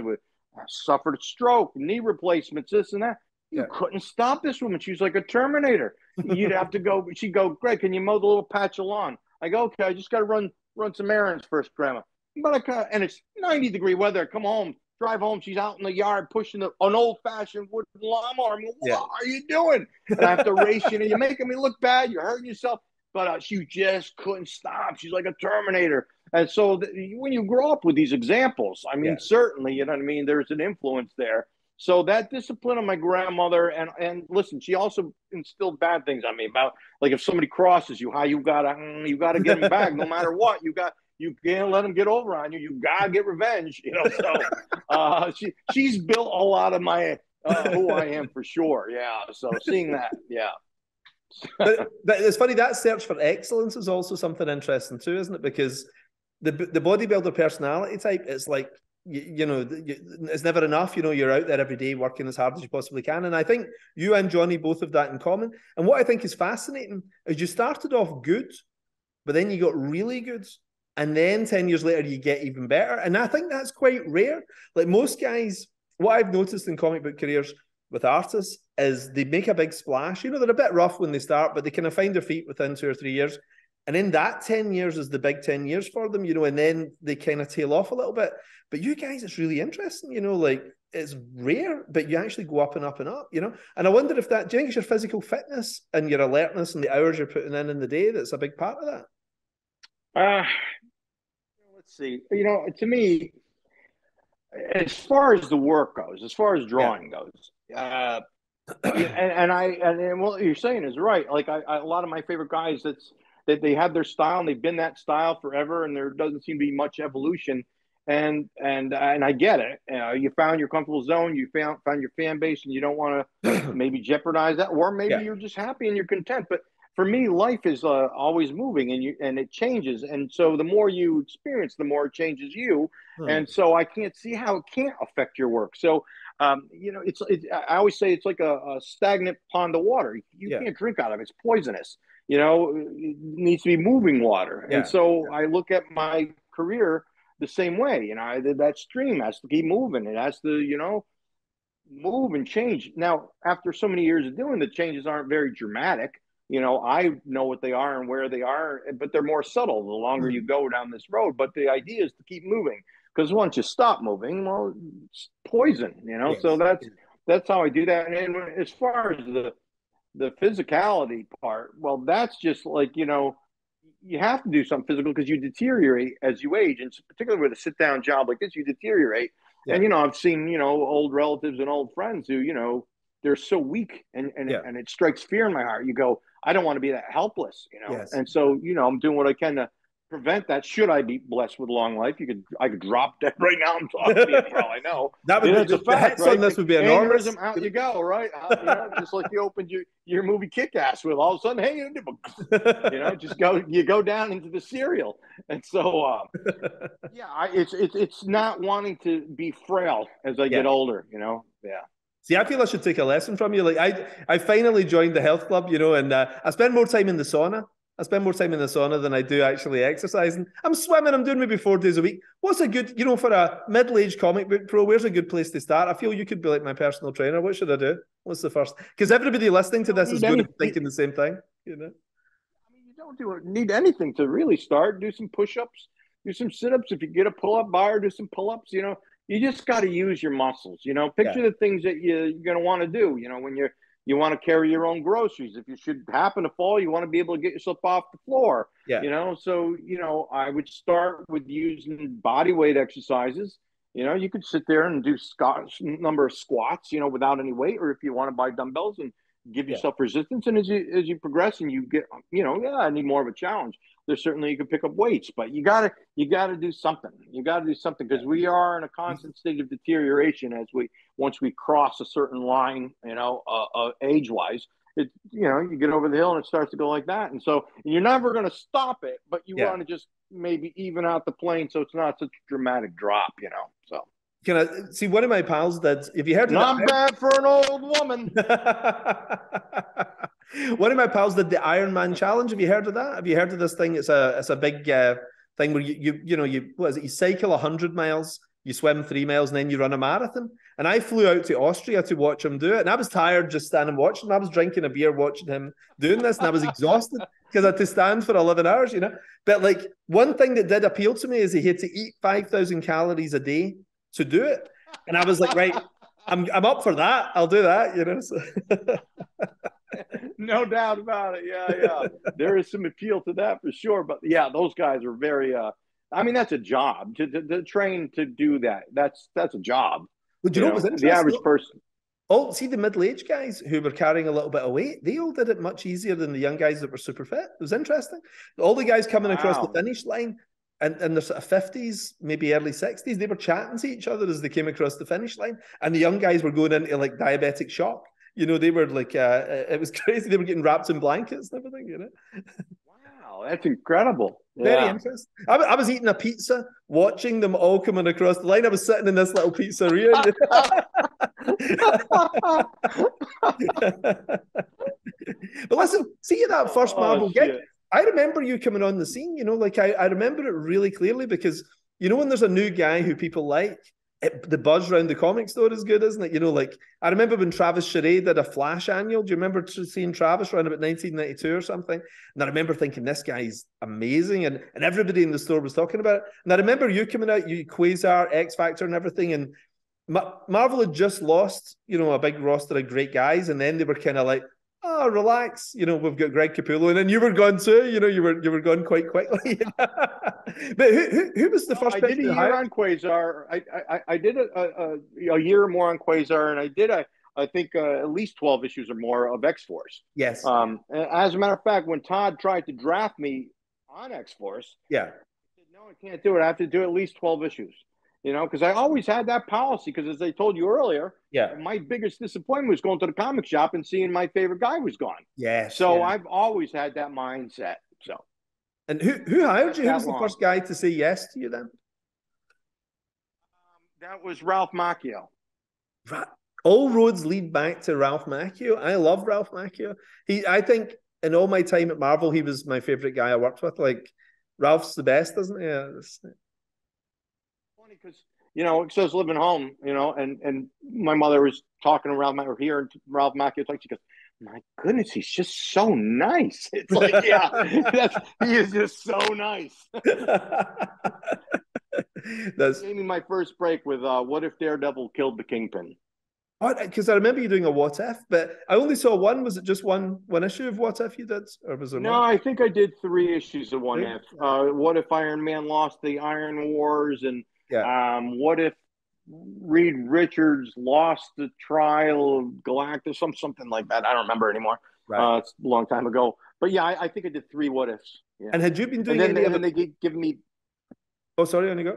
Speaker 4: suffered a stroke, knee replacements, this and that. You couldn't stop this woman. She was like a Terminator. You'd have to go. She'd go, Greg, can you mow the little patch of lawn? I go, okay, I just got to run some errands first, Grandma. But and it's 90-degree weather. I come home, drive home. She's out in the yard pushing an old-fashioned wooden lawnmower. I mean, what are you doing? And I have to race you. You're making me look bad. You're hurting yourself. But she just couldn't stop. She's like a Terminator. And so when you grow up with these examples, I mean, certainly, you know what I mean? There's an influence there. So that discipline of my grandmother, and listen, she also instilled bad things on me about, like, if somebody crosses you, how you gotta get them back no matter what. You can't let them get over on you. You gotta get revenge, you know. So she's built a lot of my who I am for sure. Yeah. So seeing that,
Speaker 3: but it's funny, that search for excellence is also something interesting too, isn't it? Because the bodybuilder personality type is like, you know, it's never enough. You know, you're out there every day working as hard as you possibly can. And I think you and Johnny both have that in common. And what I think is fascinating is you started off good, but then you got really good. And then 10 years later, you get even better. And I think that's quite rare. Like most guys, what I've noticed in comic book careers with artists is they make a big splash. You know, they're a bit rough when they start, but they kind of find their feet within 2 or 3 years. And then that 10 years is the big 10 years for them, you know, and then they kind of tail off a little bit. But you guys, it's really interesting, you know, like it's rare, but you actually go up and up and up, you know. And I wonder if that, do you think it's your physical fitness and your alertness and the hours you're putting in the day that's a big part of that?
Speaker 4: Let's see. You know, to me, as far as the work goes, as far as drawing goes, and what you're saying is right. Like a lot of my favorite guys, that they have their style and they've been that style forever, and there doesn't seem to be much evolution. And I get it. You found your comfortable zone. You found your fan base, and you don't want to maybe jeopardize that, or maybe you're just happy and you're content. But for me, life is always moving, and it changes. And so the more you experience, the more it changes you. And so I can't see how it can't affect your work. So, you know, I always say it's like a stagnant pond of water. You can't drink out of it. It's poisonous. You know, it needs to be moving water. And so I look at my career the same way. You know, that stream has to keep moving. It has to, you know, move and change. Now, after so many years of doing, the changes aren't very dramatic. You know, I know what they are and where they are, but they're more subtle the longer you go down this road. But the idea is to keep moving, because once you stop moving, well, it's poison, you know. So that's how I do that. And as far as the physicality part, well, that's just like, you know, you have to do something physical because you deteriorate as you age, and particularly with a sit-down job like this, you deteriorate. And, you know, I've seen, you know, old relatives and old friends who, you know, they're so weak, and it strikes fear in my heart. You go, I don't want to be that helpless, you know? And so, you know, I'm doing what I can to prevent that. Should I be blessed with long life, I could drop dead right now. I'm talking to you for all I know.
Speaker 3: That would be the fact, right? This would be enormous.
Speaker 4: Out you go, right? You know, just like you opened your movie Kick-Ass with, all of a sudden, hey, you know, you go down into the cereal. And so, it's not wanting to be frail as I get older, you know? Yeah.
Speaker 3: See, I feel I should take a lesson from you. Like I finally joined the health club, you know, and I spend more time in the sauna. I spend more time in the sauna than I do actually exercising. I'm swimming. I'm doing maybe 4 days a week. What's a good, you know, for a middle-aged comic book pro, where's a good place to start? I feel you could be like my personal trainer. What should I do? What's the first? Because everybody listening to this is going to be thinking the same thing, you know?
Speaker 4: I mean, you don't need anything to really start. Do some push-ups, do some sit-ups. If you get a pull-up bar, do some pull-ups, you know. You just got to use your muscles, you know. Picture the things that you're going to want to do, you know, when you want to carry your own groceries. If you should happen to fall, you want to be able to get yourself off the floor, you know. So, you know, I would start with using body weight exercises. You know, you could sit there and do number of squats, you know, without any weight, or if you want to buy dumbbells and give yourself resistance. And as you progress and you get, you know, I need more of a challenge. There's certainly you can pick up weights, but you gotta do something. You gotta do something, because we are in a constant state of deterioration once we cross a certain line, you know, age wise. You know, you get over the hill and it starts to go like that, and so you're never going to stop it, but you want to just maybe even out the plane so it's not such a dramatic drop, you know. So.
Speaker 3: Can I see one of my pals that, if you heard of
Speaker 4: not bad for an old woman.
Speaker 3: One of my pals did the Ironman challenge. Have you heard of that? Have you heard of this thing? It's a big thing where you cycle 100 miles you swim 3 miles and then you run a marathon. And I flew out to Austria to watch him do it. And I was tired just standing watching him. I was drinking a beer watching him doing this, and I was exhausted because I had to stand for 11 hours, you know. But like, one thing that did appeal to me is he had to eat 5,000 calories a day to do it. And I was like, right, I'm up for that. I'll do that, you know. So.
Speaker 4: No doubt about it. Yeah. There is some appeal to that for sure. But yeah, those guys are very I mean, that's a job. To train to do that. That's a job.
Speaker 3: Would you know what was interesting?
Speaker 4: The average person.
Speaker 3: Oh, see, the middle-aged guys who were carrying a little bit of weight, they all did it much easier than the young guys that were super fit. It was interesting. All the guys coming across the finish line and in their sort of 50s, maybe early 60s, they were chatting to each other as they came across the finish line. And the young guys were going into like diabetic shock. You know, they were like, it was crazy. They were getting wrapped in blankets and everything, you know.
Speaker 4: Wow, that's incredible.
Speaker 3: Very interesting. I was eating a pizza, watching them all coming across the line. I was sitting in this little pizzeria. But listen, see that first Marvel gig? I remember you coming on the scene, you know, like I remember it really clearly because, you know, when there's a new guy who people like, the buzz around the comic store is good, isn't it? You know, like I remember when Travis Charest did a Flash annual. Do you remember seeing Travis around about 1992 or something? And I remember thinking, this guy's amazing. And everybody in the store was talking about it. And I remember you coming out, you Quasar, X Factor and everything. And Marvel had just lost, you know, a big roster of great guys. And then they were kind of like, oh, relax. You know, we've got Greg Capullo. And then you were gone too. You know, you were gone quite quickly. But who was the first person?
Speaker 4: I did a year on Quasar. I did a year or more on Quasar, and I did I think at least 12 issues or more of X-Force.
Speaker 3: Yes.
Speaker 4: As a matter of fact, when Todd tried to draft me on X-Force, I said, no, I can't do it. I have to do at least 12 issues. You know, because I always had that policy. Because as I told you earlier, my biggest disappointment was going to the comic shop and seeing my favorite guy was gone.
Speaker 3: Yes.
Speaker 4: So I've always had that mindset. So.
Speaker 3: And who hired you? Who was the first guy to say yes to you then?
Speaker 4: That was Ralph Macchio.
Speaker 3: All roads lead back to Ralph Macchio. I love Ralph Macchio. I think in all my time at Marvel, he was my favorite guy I worked with. Like, Ralph's the best, isn't he? Yeah,
Speaker 4: funny because, you know, it says living home, you know, and my mother was talking to Ralph Macchio here, and Ralph Macchio, she goes, my goodness, he's just so nice. It's like, he is just so nice. He gave me my first break with What If Daredevil Killed the Kingpin?
Speaker 3: Because I remember you doing a What If, but I only saw one. Was it just one issue of What If you did? Or was there more?
Speaker 4: I think I did 3 issues of What If. What if Iron Man lost the Iron Wars? And what if Reed Richards lost the trial of Galactus, something like that. I don't remember anymore. Right. It's a long time ago. But yeah, I think I did 3 what ifs. Yeah.
Speaker 3: And had you been doing
Speaker 4: and then they give me...
Speaker 3: Oh, sorry, on you go.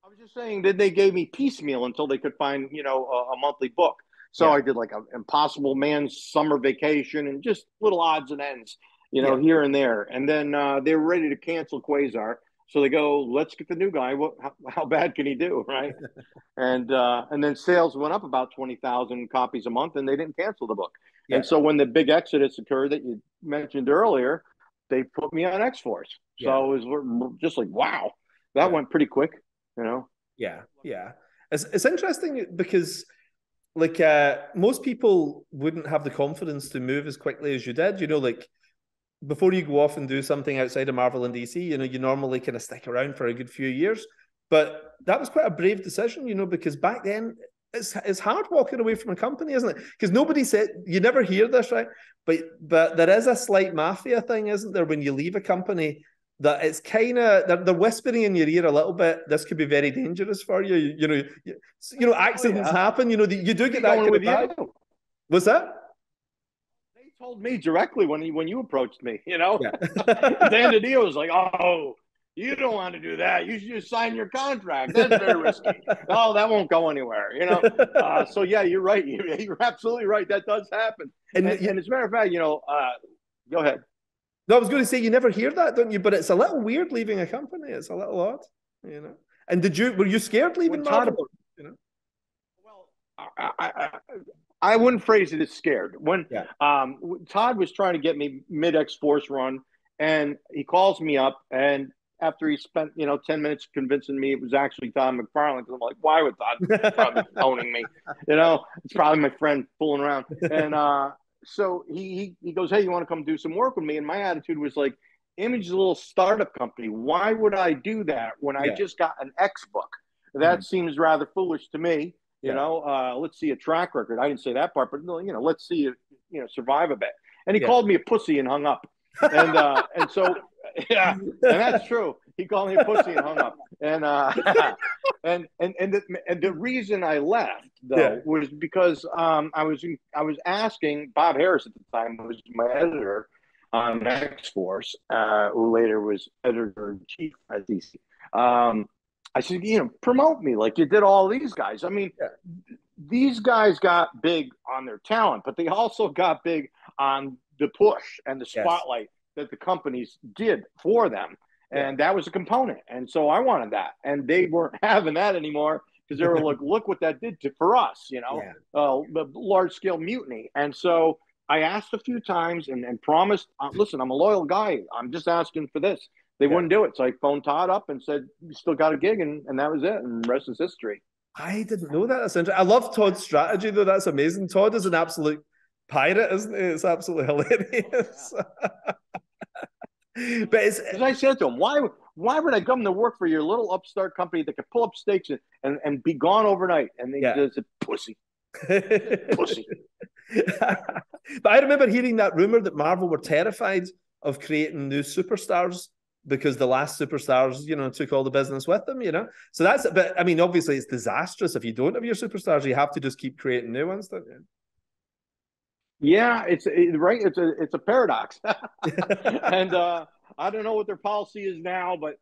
Speaker 4: I was just saying that they gave me piecemeal until they could find, you know, a monthly book. So I did like an Impossible Man's Summer Vacation and just little odds and ends, you know, here and there. And then they were ready to cancel Quasar. So they go, let's get the new guy. How bad can he do, right? And then sales went up about 20,000 copies a month, and they didn't cancel the book. Yeah. And so when the big exodus occurred that you mentioned earlier, they put me on X-Force. So it was just like, wow, that went pretty quick, you know?
Speaker 3: Yeah. It's interesting because, like, most people wouldn't have the confidence to move as quickly as you did. You know, like, before you go off and do something outside of Marvel and DC, you know, you normally kind of stick around for a good few years. But that was quite a brave decision, you know, because back then it's hard walking away from a company, isn't it? Because nobody said, you never hear this, right? But there is a slight mafia thing, isn't there, when you leave a company, that it's kind of, they're whispering in your ear a little bit, this could be very dangerous for you. You know, accidents happen, you know, you do get that kind of bad. What's that?
Speaker 4: Told me directly when you approached me, you know. Dan DiDio was like, oh, you don't want to do that. You should just sign your contract. That's very risky. Oh, that won't go anywhere, you know. So yeah, you're right. You're absolutely right. That does happen. And as a matter of fact, you know, go ahead.
Speaker 3: No, I was going to say, you never hear that, don't you? But it's a little weird leaving a company. It's a little odd, you know. And were you scared leaving Marvel? You know.
Speaker 4: Well, I wouldn't phrase it as scared. When Todd was trying to get me mid X-Force run, and he calls me up, and after he spent, 10 minutes convincing me it was actually Todd McFarlane. I'm like, why would Todd probably owning me? It's probably my friend fooling around. And so he goes, hey, you want to come do some work with me? And my attitude was like, Image is a little startup company. Why would I do that when I just got an X book? That seems rather foolish to me. Let's see a track record. I didn't say that part, but let's see it, survive a bit. And he called me a pussy and hung up. And so, yeah, and that's true. He called me a pussy and hung up. And the reason I left though was because I was asking Bob Harris at the time, who was my editor on X-Force, who later was editor-in-chief at DC. I said, promote me like you did all these guys. I mean, these guys got big on their talent, but they also got big on the push and the spotlight that the companies did for them. And that was a component. And so I wanted that. And they weren't having that anymore because they were like, look what that did for us, the large-scale mutiny. And so I asked a few times and promised, listen, I'm a loyal guy. I'm just asking for this. They wouldn't do it. So I phoned Todd up and said, you still got a gig. And that was it. And the rest is history.
Speaker 3: I didn't know that. That's interesting. I love Todd's strategy, though. That's amazing. Todd is an absolute pirate, isn't he? It's absolutely hilarious. But as
Speaker 4: I said to him, why would I come to work for your little upstart company that could pull up stakes and be gone overnight? And they just pussy. Pussy.
Speaker 3: But I remember hearing that rumor that Marvel were terrified of creating new superstars because the last superstars, took all the business with them, So but I mean, obviously it's disastrous if you don't have your superstars. You have to just keep creating new ones, don't you?
Speaker 4: Yeah, it's a paradox. And I don't know what their policy is now, but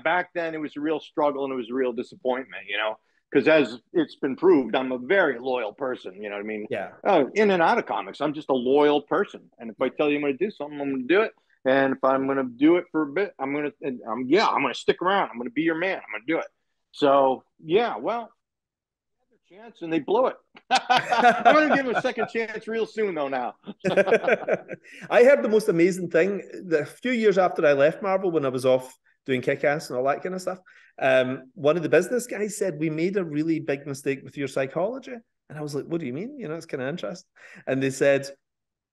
Speaker 4: back then it was a real struggle and it was a real disappointment, because as it's been proved, I'm a very loyal person. You know what I mean?
Speaker 3: Yeah.
Speaker 4: In and out of comics, I'm just a loyal person. And if I tell you I'm going to do something, I'm going to do it. And if I'm going to do it for a bit, I'm going to stick around. I'm going to be your man. I'm going to do it. So, yeah, well, they had their chance and they blew it. I'm going to give them a second chance real soon, though, now.
Speaker 3: I heard the most amazing thing. A few years after I left Marvel, when I was off doing Kick-Ass and all that kind of stuff, one of the business guys said, we made a really big mistake with your psychology. And I was like, what do you mean? It's kind of interesting. And they said,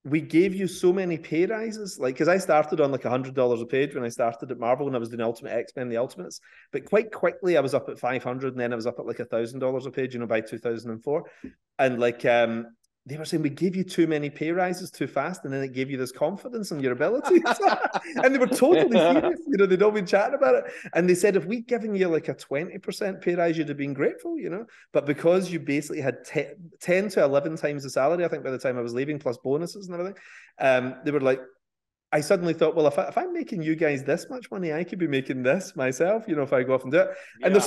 Speaker 3: we gave you so many pay rises, because I started on $100 a page when I started at Marvel when I was doing Ultimate X-Men, the Ultimates. But quite quickly, I was up at $500, and then I was up at $1,000 a page, by 2004. And they were saying we gave you too many pay rises too fast, and then it gave you this confidence in your abilities. And they were totally serious. They'd all been chatting about it. And they said, if we'd given you a 20% pay rise, you'd have been grateful, But because you basically had 10 to 11 times the salary, I think by the time I was leaving, plus bonuses and everything, they were like, I suddenly thought, well, if I'm making you guys this much money, I could be making this myself, if I go off and do it. Yeah. And there's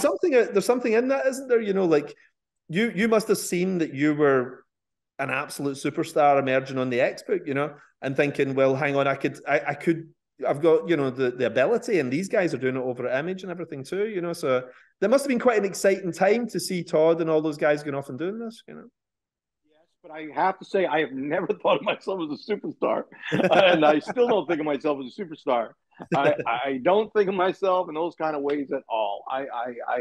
Speaker 3: something in that, isn't there? You must have seen that you were an absolute superstar emerging on the X book, and thinking, well, hang on, I've got, the ability, and these guys are doing it over at Image and everything too, so there must have been quite an exciting time to see Todd and all those guys going off and doing this, Yes,
Speaker 4: but I have to say, I have never thought of myself as a superstar, and I still don't think of myself as a superstar. I don't think of myself in those kind of ways at all. I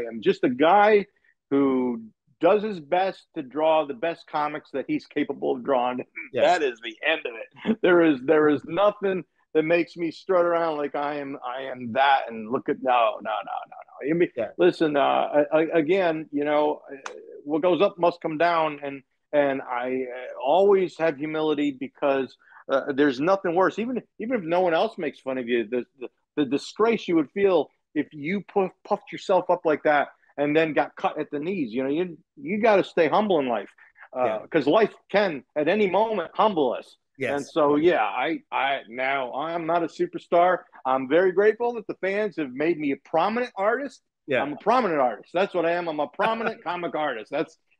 Speaker 4: am just a guy who does his best to draw the best comics that he's capable of drawing. Yeah. That is the end of it. There is nothing that makes me strut around like I am that and look at no. Listen, again, what goes up must come down, and I always have humility because there's nothing worse. Even if no one else makes fun of you, the disgrace you would feel if you puffed yourself up like that and then got cut at the knees. You got to stay humble in life, because life can at any moment humble us. Yes. And so, now I'm not a superstar. I'm very grateful that the fans have made me a prominent artist. Yeah. I'm a prominent artist. That's what I am. I'm a prominent comic artist.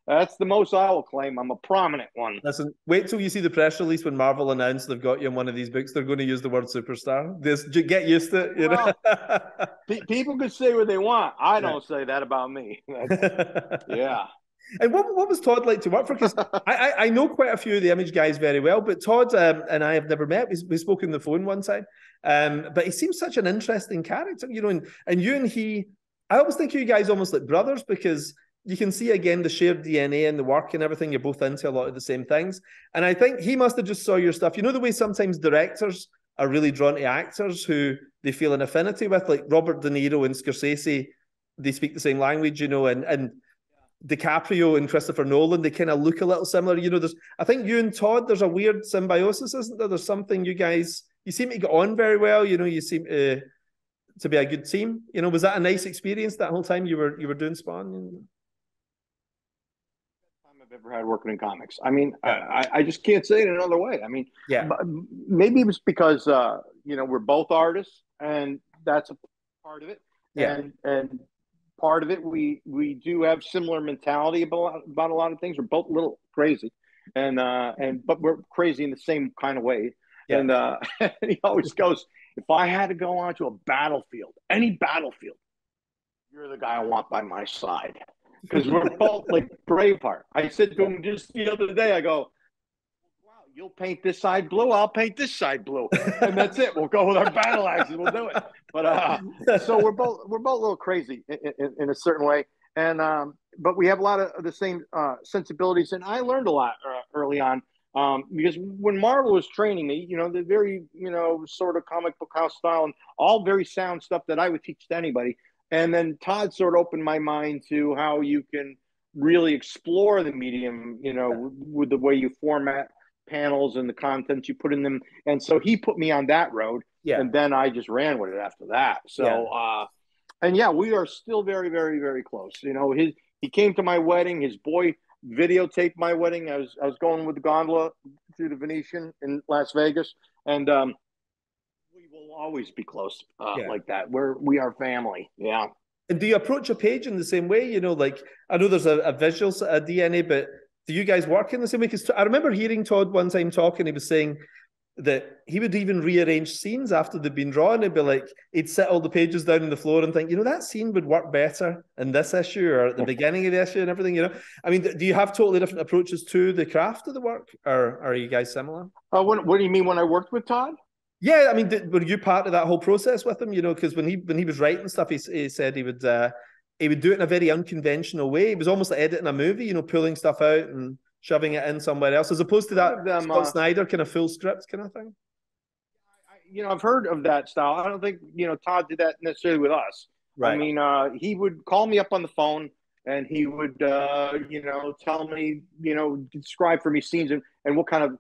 Speaker 4: That's the most I will claim. I'm a prominent one.
Speaker 3: Listen, wait till you see the press release when Marvel announced they've got you in one of these books. They're going to use the word superstar. Just get used to it. Well,
Speaker 4: people could say what they want. I don't say that about me. Yeah.
Speaker 3: And what was Todd like to work for? Because I know quite a few of the Image guys very well, but Todd and I have never met. We spoke on the phone one time, but he seems such an interesting character, you know. And you and he, I always think of you guys almost like brothers, because you can see again the shared DNA and the work and everything. You're both into a lot of the same things, and I think he must have just saw your stuff. You know the way sometimes directors are really drawn to actors who they feel an affinity with, like Robert De Niro and Scorsese. They speak the same language, you know, and DiCaprio and Christopher Nolan, they kind of look a little similar. You know, I think you and Todd, there's a weird symbiosis, isn't there? There's something you seem to get on very well. You know, you seem to be a good team. You know, was that a nice experience that whole time you were doing Spawn?
Speaker 4: I've ever had working in comics. I mean, yeah. I just can't say it another way. I mean,
Speaker 3: yeah,
Speaker 4: maybe it was because you know, we're both artists, and that's a part of it.
Speaker 3: Yeah,
Speaker 4: and part of it, we do have similar mentality about a lot of things. We're both a little crazy, but we're crazy in the same kind of way. Yeah. And he always goes, if I had to go onto a battlefield, any battlefield, you're the guy I want by my side. Because we're both like Braveheart. I said to him just the other day, I go, wow, you'll paint this side blue, I'll paint this side blue. And that's it. We'll go with our battle axes. We'll do it. But so we're both a little crazy in a certain way. And but we have a lot of the same sensibilities. And I learned a lot early on. Because when Marvel was training me, you know, the very, you know, sort of comic book house style and all very sound stuff that I would teach to anybody. And then Todd sort of opened my mind to how you can really explore the medium, you know, with the way you format panels and the content you put in them. And so he put me on that road. Yeah. And then I just ran with it after that. So, and yeah, we are still very, very, very close. You know, he came to my wedding. His boy videotaped my wedding. I was going with the gondola through the Venetian in Las Vegas. And, will always be close like that. We are family. Yeah.
Speaker 3: And do you approach a page in the same way? You know, like I know there's a visual DNA, but do you guys work in the same way? Because I remember hearing Todd one time talking. He was saying that he would even rearrange scenes after they'd been drawn. He'd be like, he'd set all the pages down on the floor and think, you know, that scene would work better in this issue or at the beginning of the issue and everything. You know, I mean, do you have totally different approaches to the craft of the work, or are you guys similar?
Speaker 4: What do you mean when I worked with Todd?
Speaker 3: Yeah, I mean, were you part of that whole process with him? You know, because when he was writing stuff, he said he would do it in a very unconventional way. It was almost like editing a movie, you know, pulling stuff out and shoving it in somewhere else, as opposed to that Scott Snyder kind of full script kind of thing.
Speaker 4: You know, I've heard of that style. I don't think, you know, Todd did that necessarily with us. Right. I mean, he would call me up on the phone and he would, you know, tell me, you know, describe for me scenes and what kind of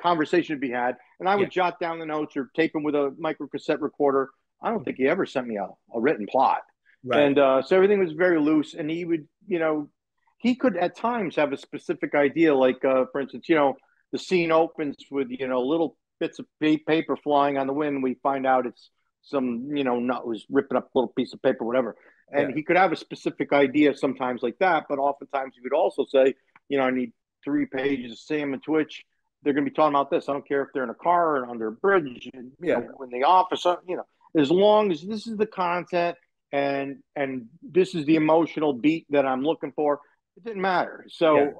Speaker 4: conversation to be had, and I would jot down the notes or tape them with a micro cassette recorder. I don't think he ever sent me a written plot. Right. And so everything was very loose, and he would, you know, he could at times have a specific idea, like for instance, you know, the scene opens with, you know, little bits of paper flying on the wind. We find out it's some, you know, nut was ripping up a little piece of paper, whatever. And he could have a specific idea sometimes like that, but oftentimes he would also say, you know, I need 3 pages of Sam and Twitch. They're going to be talking about this. I don't care if they're in a car or under a bridge, you know, in the office, you know, as long as this is the content and this is the emotional beat that I'm looking for, it didn't matter. So,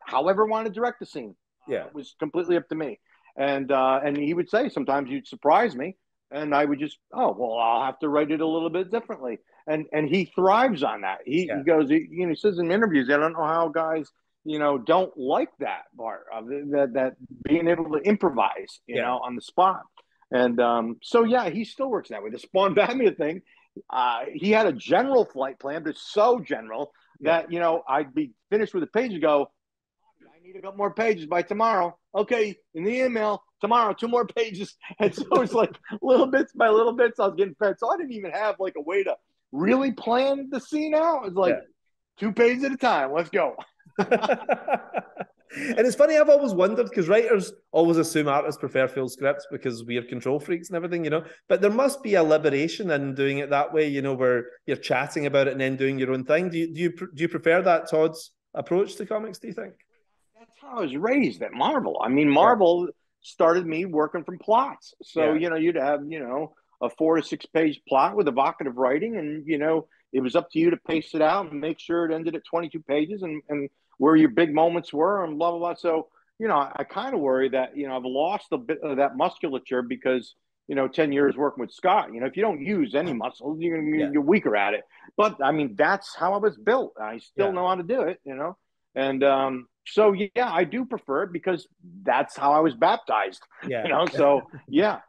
Speaker 4: however I want to direct the scene, it was completely up to me. And he would say, sometimes you'd surprise me and I would just, oh, well, I'll have to write it a little bit differently. And he thrives on that. He goes, you know, he says in interviews, I don't know how guys, you know, don't like that part of that being able to improvise, you know, on the spot. And so, yeah, he still works that way. The Spawn Batman thing, he had a general flight plan, but so general that, you know, I'd be finished with a page and go, I need a couple more pages by tomorrow. Okay, in the email, tomorrow, 2 more pages. And so it's like little bits by little bits, I was getting fed. So I didn't even have like a way to really plan the scene out. It's like 2 pages at a time. Let's go.
Speaker 3: And it's funny, I've always wondered, because writers always assume artists prefer full scripts because we're control freaks and everything, you know, but there must be a liberation in doing it that way, you know, where you're chatting about it and then doing your own thing. Do you prefer that, Todd's approach to comics, do you think?
Speaker 4: That's how I was raised at Marvel. I mean, Marvel started me working from plots. So, you know, you'd have, you know, a 4 to 6 page plot with evocative writing, and, you know, it was up to you to pace it out and make sure it ended at 22 pages and where your big moments were and blah, blah, blah. So, I kind of worry that, I've lost a bit of that musculature because, 10 years working with Scott, if you don't use any muscle, you're weaker at it. But I mean, that's how I was built. I still know how to do it, and, so yeah, I do prefer it because that's how I was baptized, so yeah.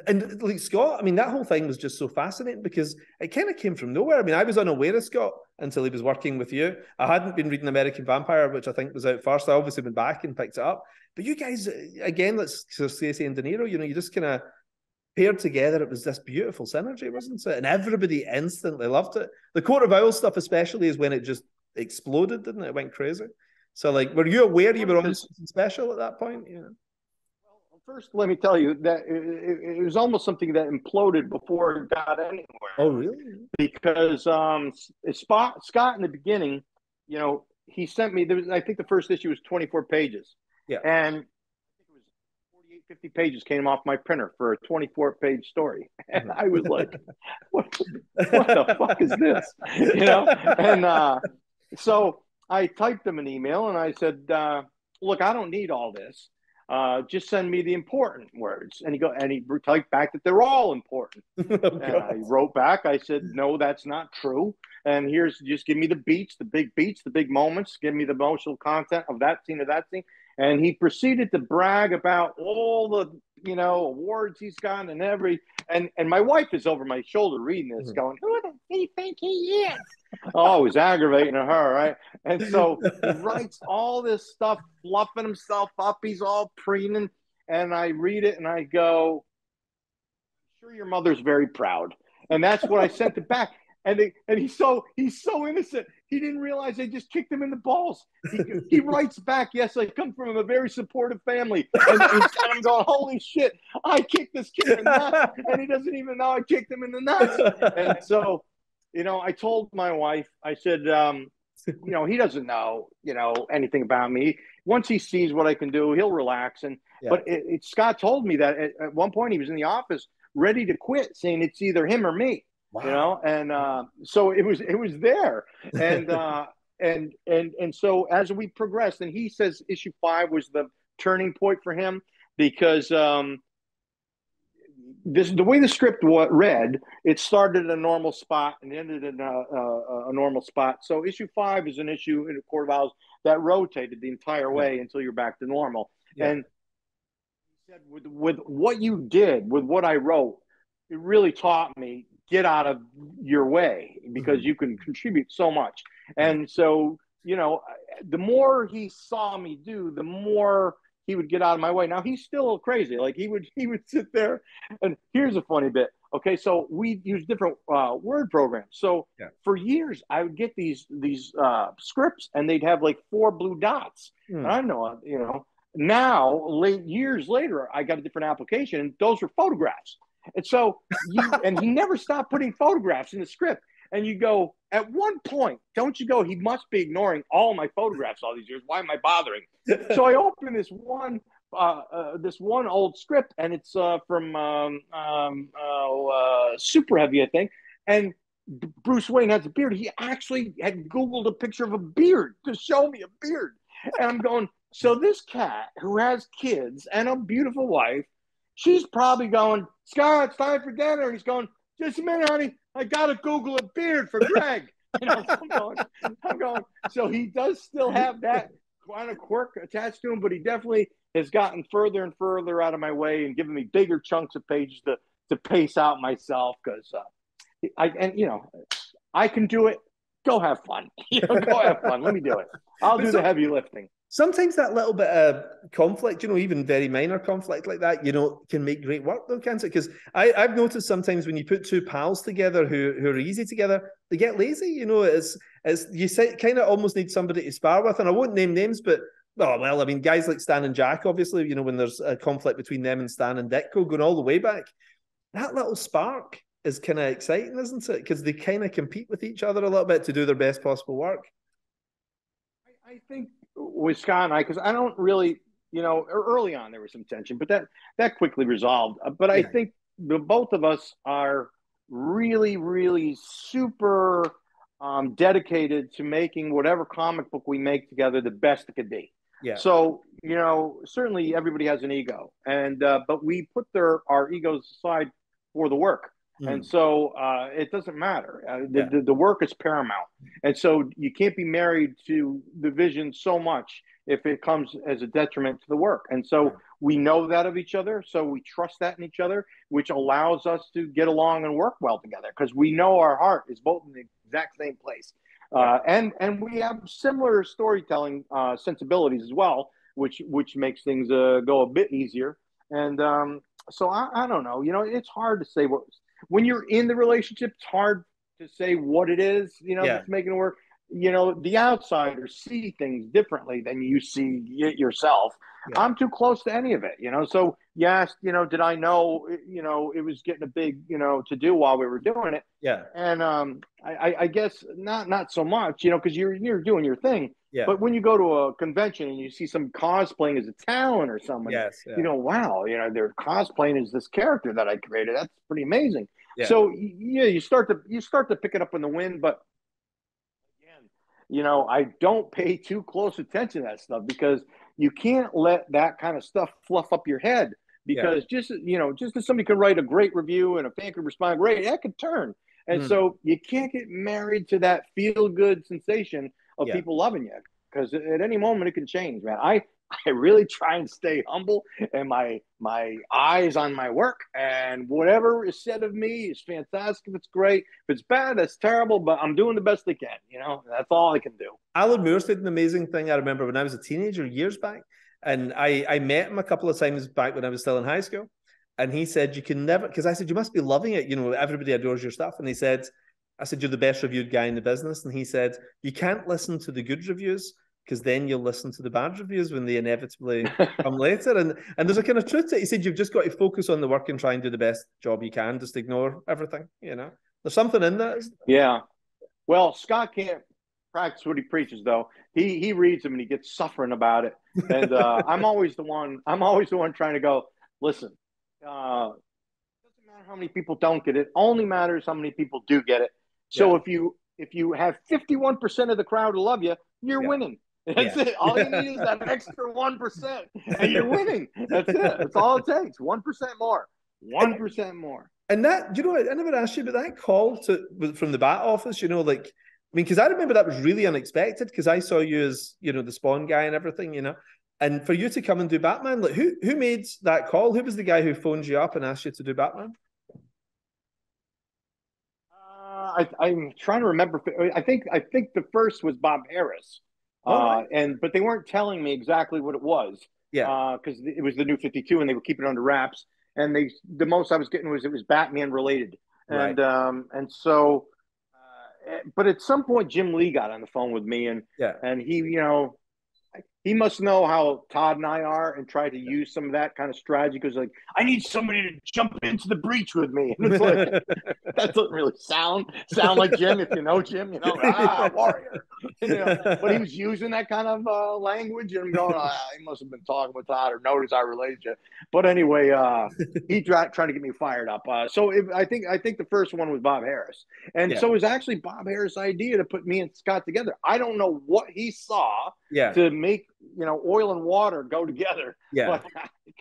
Speaker 3: And like Scott, I mean, that whole thing was just so fascinating because it kind of came from nowhere. I mean, I was unaware of Scott until he was working with you. I hadn't been reading American Vampire, which I think was out first. I obviously went back and picked it up. But you guys, again, let's Scorsese and De Niro, you just kind of paired together. It was this beautiful synergy, wasn't it? And everybody instantly loved it. The Court of Owls stuff especially is when it just exploded, didn't it? It went crazy. So, like, were you aware you were on something special at that point? Yeah.
Speaker 4: First, let me tell you that it was almost something that imploded before it got anywhere.
Speaker 3: Oh, really?
Speaker 4: Because Scott in the beginning, he sent me, I think the first issue was 24 pages.
Speaker 3: Yeah.
Speaker 4: And I think it was 48, 50 pages came off my printer for a 24-page story. And I was like, what the fuck is this? And so I typed him an email and I said, look, I don't need all this. Just send me the important words. And he typed back that they're all important. And I wrote back, I said, no, that's not true. And just give me the beats, the big moments, give me the emotional content of that scene, And he proceeded to brag about all the, awards he's gotten and my wife is over my shoulder reading this going, who does he think he is? Oh, it was aggravating to her, right? And so he writes all this stuff, fluffing himself up. He's all preening. And I read it and I go, I'm sure your mother's very proud. And that's what I sent it back. And he's so innocent. He didn't realize they just kicked him in the balls. He writes back, yes, I come from a very supportive family. And I'm going, holy shit, I kicked this kid in the nuts. And he doesn't even know I kicked him in the nuts. And so, I told my wife, I said, he doesn't know, anything about me. Once he sees what I can do, he'll relax. But Scott told me that at one point he was in the office ready to quit, saying it's either him or me.
Speaker 3: Wow.
Speaker 4: And so it was there, and so as we progressed, and he says issue 5 was the turning point for him because the way the script read, it started at a normal spot and ended in a normal spot. So issue 5 is an issue in the Court of Owls that rotated the entire way until you're back to normal. Yeah. And he said, with what you did, with what I wrote, it really taught me. Get out of your way because you can contribute so much. And so, the more he saw me do, the more he would get out of my way. Now he's still crazy. Like he would sit there and here's a funny bit. Okay. So we use different word programs. So for years I would get these scripts and they'd have like 4 blue dots. And I know, now years later, I got a different application and those were photographs. And so, and he never stopped putting photographs in the script. And you go, at one point, don't you go, he must be ignoring all my photographs all these years. Why am I bothering? So I opened this one old script, and it's from Super Heavy, I think. And Bruce Wayne has a beard. He actually had Googled a picture of a beard to show me a beard. And I'm going, so this cat who has kids and a beautiful wife, she's probably going, Scott, it's time for dinner. And he's going, just a minute, honey. I got to Google a beard for Greg. I'm going. So he does still have that kind of quirk attached to him, but he definitely has gotten further and further out of my way and given me bigger chunks of pages to pace out myself because I can do it. Go have fun. Go have fun. Let me do it. I'll do the heavy lifting.
Speaker 3: Sometimes that little bit of conflict, even very minor conflict like that, can make great work though, can't it? Because I've noticed sometimes when you put 2 pals together who are easy together, they get lazy. It's you kind of almost need somebody to spar with. And I won't name names, but guys like Stan and Jack, obviously, when there's a conflict between them and Stan and Ditko going all the way back, that little spark is kind of exciting, isn't it? Because they kind of compete with each other a little bit to do their best possible work.
Speaker 4: I think with Scott and I, because I don't really, early on there was some tension, but that quickly resolved. But I think the both of us are, really, really super dedicated to making whatever comic book we make together the best it could be.
Speaker 3: Yeah.
Speaker 4: So, certainly everybody has an ego, and but we put our egos aside for the work. And so it doesn't matter. The work is paramount. And so you can't be married to the vision so much if it comes as a detriment to the work. And so we know that of each other. So we trust that in each other, which allows us to get along and work well together because we know our heart is both in the exact same place. And we have similar storytelling sensibilities as well, which makes things go a bit easier. And so I don't know. It's hard to say when you're in the relationship, it's hard to say what it is, that's making it work. The outsiders see things differently than you see it yourself. Yeah. I'm too close to any of it, So you asked, did I know, it was getting a big, to do while we were doing it.
Speaker 3: Yeah.
Speaker 4: And I guess not so much, because you're doing your thing.
Speaker 3: Yeah.
Speaker 4: But when you go to a convention and you see some cosplaying as a talent or someone, wow, they're cosplaying as this character that I created. That's pretty amazing. Yeah. So you start to pick it up in the wind, but again, I don't pay too close attention to that stuff because you can't let that kind of stuff fluff up your head because just as somebody could write a great review and a fan could respond great, that could turn. And so you can't get married to that feel-good sensation of people loving you because at any moment it can change, man. I really try and stay humble and my eyes on my work, and whatever is said of me is fantastic if it's great. If it's bad, that's terrible, but I'm doing the best I can, that's all I can do.
Speaker 3: Alan Moore said an amazing thing I remember when I was a teenager years back, and I met him a couple of times back when I was still in high school, and he said, you can never, because I said, you must be loving it, everybody adores your stuff, and he said, I said, you're the best reviewed guy in the business, and he said, you can't listen to the good reviews because then you'll listen to the bad reviews when they inevitably come later. And there's a kind of truth to it. He said, you've just got to focus on the work and try and do the best job you can. Just ignore everything, There's something in that.
Speaker 4: Yeah. Well, Scott can't practice what he preaches, though. He reads them and he gets suffering about it. And I'm always the one trying to go, listen, it doesn't matter how many people don't get it. Only matters how many people do get it. So if you have 51% of the crowd who love you, you're winning. That's it. All you need is that extra 1%, and you're winning. That's it. That's all it takes. 1% more. 1% more.
Speaker 3: And that, I never asked you about that call from the Bat Office. Because I remember that was really unexpected. Because I saw you as the Spawn guy and everything. And for you to come and do Batman, like who made that call? Who was the guy who phoned you up and asked you to do Batman?
Speaker 4: I'm trying to remember. I think the first was Bob Harris. Right. But they weren't telling me exactly what it was. Yeah. Because it was the New 52 and they were keeping it under wraps. And the most I was getting was it was Batman related. And right. And so, but at some point Jim Lee got on the phone with me and he must know how Todd and I are and try to use some of that kind of strategy because like, I need somebody to jump into the breach with me. And it's like, that doesn't really sound like Jim if you know Jim, warrior. But he was using that kind of language and I'm going, he must have been talking with Todd or noticed I related to. But anyway, he trying to get me fired up. I think the first one was Bob Harris. And so it was actually Bob Harris' idea to put me and Scott together. I don't know what he saw to make oil and water go together. Yeah.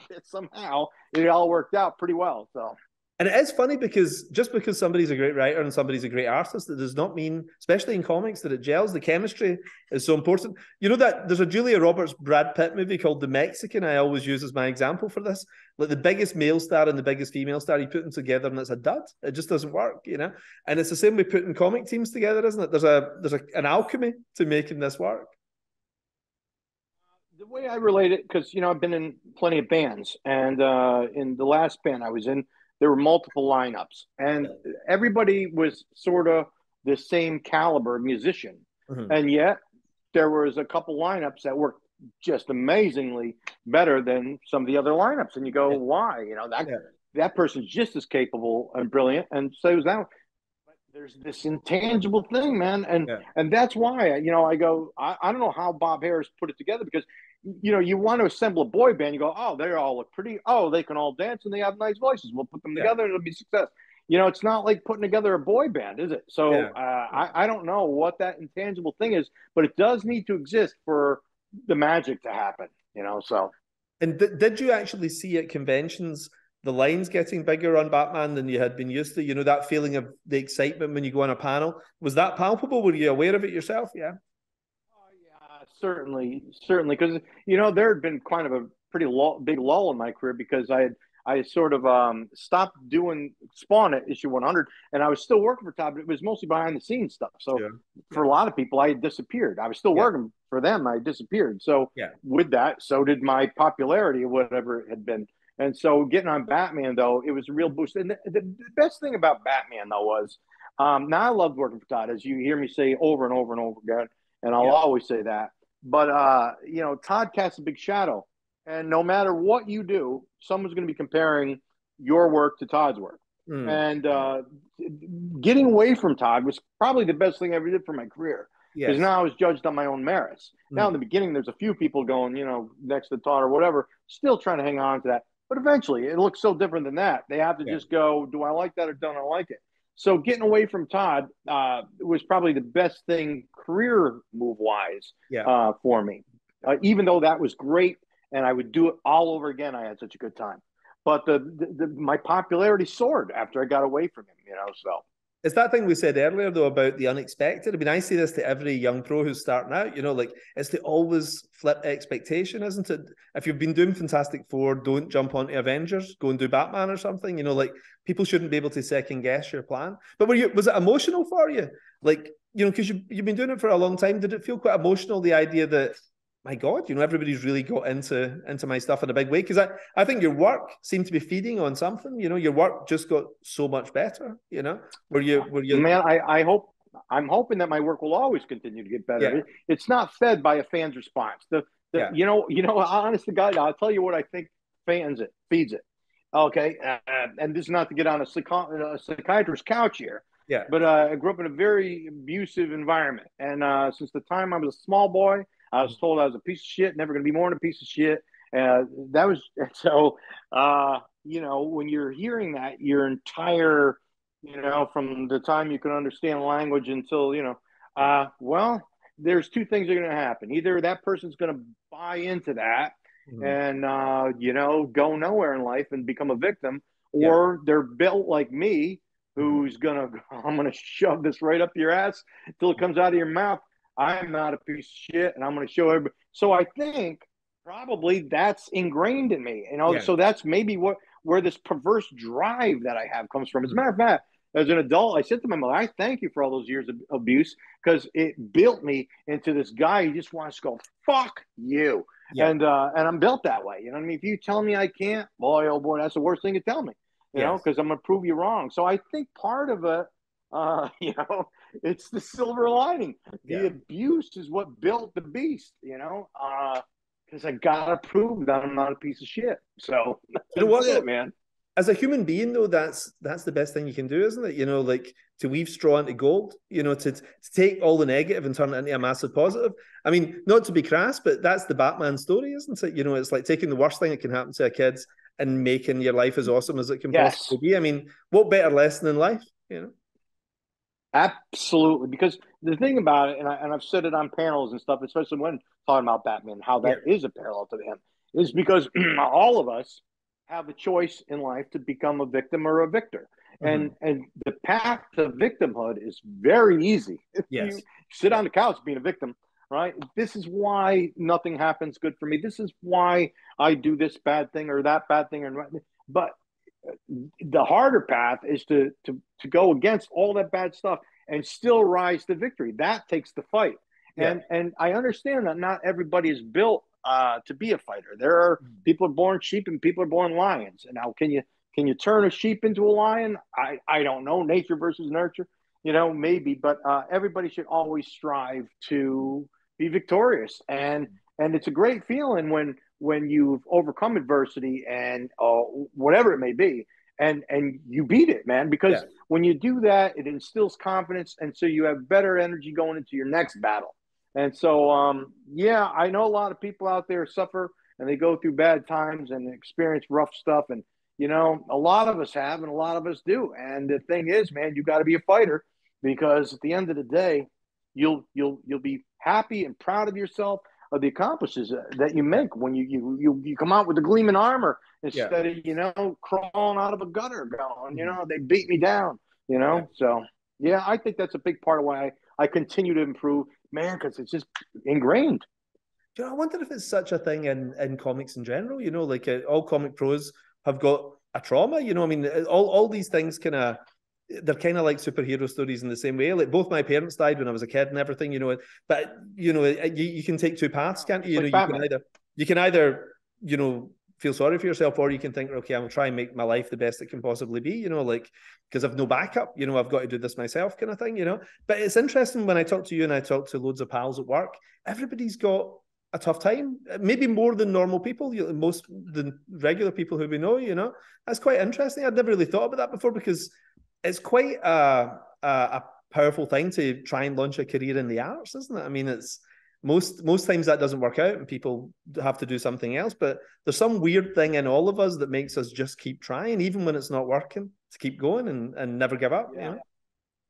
Speaker 4: But somehow it all worked out pretty well. So.
Speaker 3: And it is funny because just because somebody's a great writer and somebody's a great artist, that does not mean, especially in comics, that it gels. The chemistry is so important. You know that there's a Julia Roberts Brad Pitt movie called The Mexican I always use as my example for this. Like the biggest male star and the biggest female star, you put them together and it's a dud. It just doesn't work, And it's the same with putting comic teams together, isn't it? There's an alchemy to making this work.
Speaker 4: The way I relate it, because, I've been in plenty of bands, and in the last band I was in, there were multiple lineups, and everybody was sort of the same caliber musician. Mm-hmm. And yet there was a couple lineups that worked just amazingly better than some of the other lineups. And you go, why? That person's just as capable and brilliant, and so is that. But there's this intangible thing, man. And that's why, I go, I don't know how Bob Harris put it together because you want to assemble a boy band. You go, oh, they all look pretty. Oh, they can all dance and they have nice voices. We'll put them together and it'll be success. it's not like putting together a boy band, is it? So
Speaker 3: Yeah.
Speaker 4: I don't know what that intangible thing is, but it does need to exist for the magic to happen, so.
Speaker 3: And did you actually see at conventions the lines getting bigger on Batman than you had been used to? That feeling of the excitement when you go on a panel. Was that palpable? Were you aware of it yourself? Yeah.
Speaker 4: Oh, yeah, certainly, because there had been kind of a pretty big lull in my career because I sort of stopped doing Spawn at issue 100, and I was still working for Todd, but it was mostly behind the scenes stuff. So
Speaker 3: Yeah.
Speaker 4: for a lot of people, I had disappeared. I was still working for them. I disappeared. So with that, so did my popularity or whatever it had been. And so getting on Batman, though, it was a real boost. And the best thing about Batman, though, was now I loved working for Todd, as you hear me say over and over and over again, and I'll always say that. But, Todd casts a big shadow. And no matter what you do, someone's going to be comparing your work to Todd's work. And getting away from Todd was probably the best thing I ever did for my career. Because now I was judged on my own merits. Now, in the beginning, there's a few people going, next to Todd or whatever, still trying to hang on to that. But eventually, it looks so different than that. They have to just go, do I like that or don't I like it? So getting away from Todd was probably the best thing career move-wise for me. Even though that was great and I would do it all over again, I had such a good time. But my popularity soared after I got away from him, so.
Speaker 3: It's that thing we said earlier, though, about the unexpected. I mean, I say this to every young pro who's starting out, it's to always flip expectation, isn't it? If you've been doing Fantastic Four, don't jump onto Avengers, go and do Batman or something, people shouldn't be able to second guess your plan. But was it emotional for you? Because you've been doing it for a long time. Did it feel quite emotional, the idea that, my God, everybody's really got into my stuff in a big way? Because I think your work seemed to be feeding on something. Your work just got so much better. Were you?
Speaker 4: Man, I'm hoping that my work will always continue to get better.
Speaker 3: Yeah.
Speaker 4: It's not fed by a fan's response. Honest to God, I'll tell you what I think feeds it. Okay, and this is not to get on a psychiatrist's couch here.
Speaker 3: Yeah.
Speaker 4: But I grew up in a very abusive environment, and since the time I was a small boy, I was told I was a piece of shit, never going to be more than a piece of shit. That was so. When you're hearing that, your entire, from the time you can understand language until well, there's two things that are going to happen. Either that person's going to buy into that and go nowhere in life and become a victim, or they're built like me, who's I'm gonna shove this right up your ass until it comes out of your mouth. I'm not a piece of shit, and I'm going to show everybody. So I think probably that's ingrained in me, So that's maybe where this perverse drive that I have comes from. As a matter of fact, as an adult, I said to my mother, I thank you for all those years of abuse because it built me into this guy who just wants to go, fuck you. Yeah. And I'm built that way. You know what I mean? If you tell me I can't, boy, oh boy, that's the worst thing to tell me, because I'm going to prove you wrong. So I think part of it, it's the silver lining. The abuse is what built the beast, because I gotta prove that I'm not a piece of shit. So that's it, man.
Speaker 3: As a human being, though, that's the best thing you can do, isn't it? To weave straw into gold, to take all the negative and turn it into a massive positive. I mean, not to be crass, but that's the Batman story, isn't it? It's like taking the worst thing that can happen to a kid and making your life as awesome as it can possibly be. I mean, what better lesson in life,
Speaker 4: Absolutely, because the thing about it, and I've said it on panels and stuff, especially when talking about Batman, how that is a parallel to him, is because all of us have a choice in life to become a victim or a victor, and the path to victimhood is very easy. If you sit on the couch being a victim, right? This is why nothing happens good for me. This is why I do this bad thing or that bad thing, but the harder path is to go against all that bad stuff and still rise to victory. That takes the fight. And I understand that not everybody is built to be a fighter. There are people are born sheep and people are born lions. And now can you turn a sheep into a lion? I don't know. Nature versus nurture, maybe, but everybody should always strive to be victorious. And it's a great feeling when you've overcome adversity and whatever it may be, and you beat it, man, because when you do that, it instills confidence. And so you have better energy going into your next battle. And so, I know a lot of people out there suffer and they go through bad times and experience rough stuff. And, you know, a lot of us have and a lot of us do. And the thing is, man, you got to be a fighter, because at the end of the day, you'll be happy and proud of yourself, of the accomplishments that you make when you come out with the gleaming armor, instead of, you know, crawling out of a gutter going, you know, they beat me down, you know. So yeah, I think that's a big part of why I continue to improve, man, because it's just ingrained.
Speaker 3: You know, I wonder if it's such a thing in comics in general. You know, like all comic pros have got a trauma. You know, I mean, all these things they're kind of like superhero stories in the same way. Like both my parents died when I was a kid and everything. You know, but you know, you can take two paths, can't you? You know, you can either you know, feel sorry for yourself, or you can think, okay, I'm gonna try and make my life the best it can possibly be. You know, like because I've no backup. You know, I've got to do this myself, kind of thing. You know, but it's interesting when I talk to you and I talk to loads of pals at work. Everybody's got a tough time, maybe more than normal people, most than regular people who we know, you know. That's quite interesting. I'd never really thought about that before, because it's quite a powerful thing to try and launch a career in the arts, isn't it? I mean, it's most times that doesn't work out and people have to do something else, but there's some weird thing in all of us that makes us just keep trying, even when it's not working, to keep going and never give up.
Speaker 4: Yeah.
Speaker 3: You know?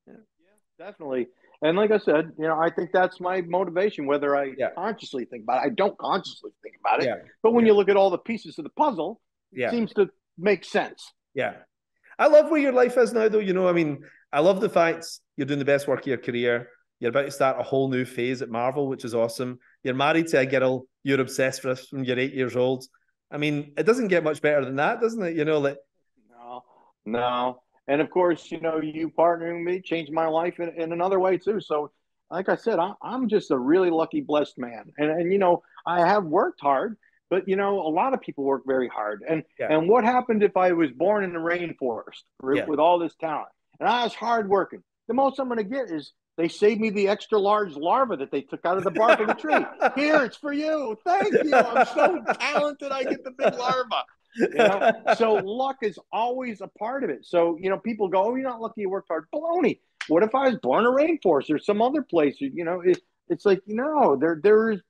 Speaker 4: Yeah, definitely. And like I said, you know, I think that's my motivation, whether I consciously think about it. I don't consciously think about it. But when you look at all the pieces of the puzzle, it seems to make sense.
Speaker 3: Yeah. I love where your life is now, though. You know, I mean, I love the fact you're doing the best work of your career. You're about to start a whole new phase at Marvel, which is awesome. You're married to a girl you're obsessed with when you're 8 years old. I mean, it doesn't get much better than that, doesn't it? You know, like...
Speaker 4: No. And of course, you know, you partnering with me changed my life in another way too. So, like I said, I'm just a really lucky, blessed man. And you know, I have worked hard, but you know, a lot of people work very hard. And what happened if I was born in the rainforest with all this talent and I was hard working? The most I'm going to get is they saved me the extra large larva that they took out of the bark of the tree. Here, it's for you. Thank you. I'm so talented. I get the big larva. You know, so luck is always a part of it. So, you know, people go, oh, you're not lucky you worked hard. Baloney. What if I was born in a rainforest or some other place? You know, it's like, you know,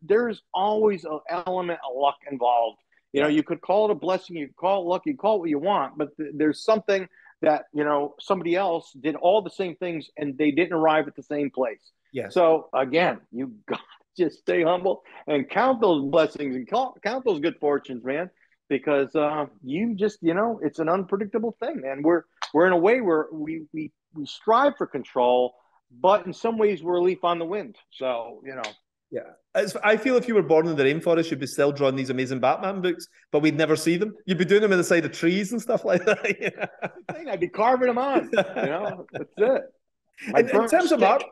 Speaker 4: there's always an element of luck involved. You know, you could call it a blessing, you could call it luck, you call it what you want, but there's something that, you know, somebody else did all the same things and they didn't arrive at the same place.
Speaker 3: Yes.
Speaker 4: So again, you got to just stay humble and count those blessings and count those good fortunes, man. Because you just, you know, it's an unpredictable thing, and we're in a way where we strive for control, but in some ways we're a leaf on the wind. So, you know.
Speaker 3: I feel if you were born in the rainforest, you'd be still drawing these amazing Batman books, but we'd never see them. You'd be doing them in the side of trees and stuff like that.
Speaker 4: I'd be carving them on. You know, that's it.
Speaker 3: In terms of Marvel,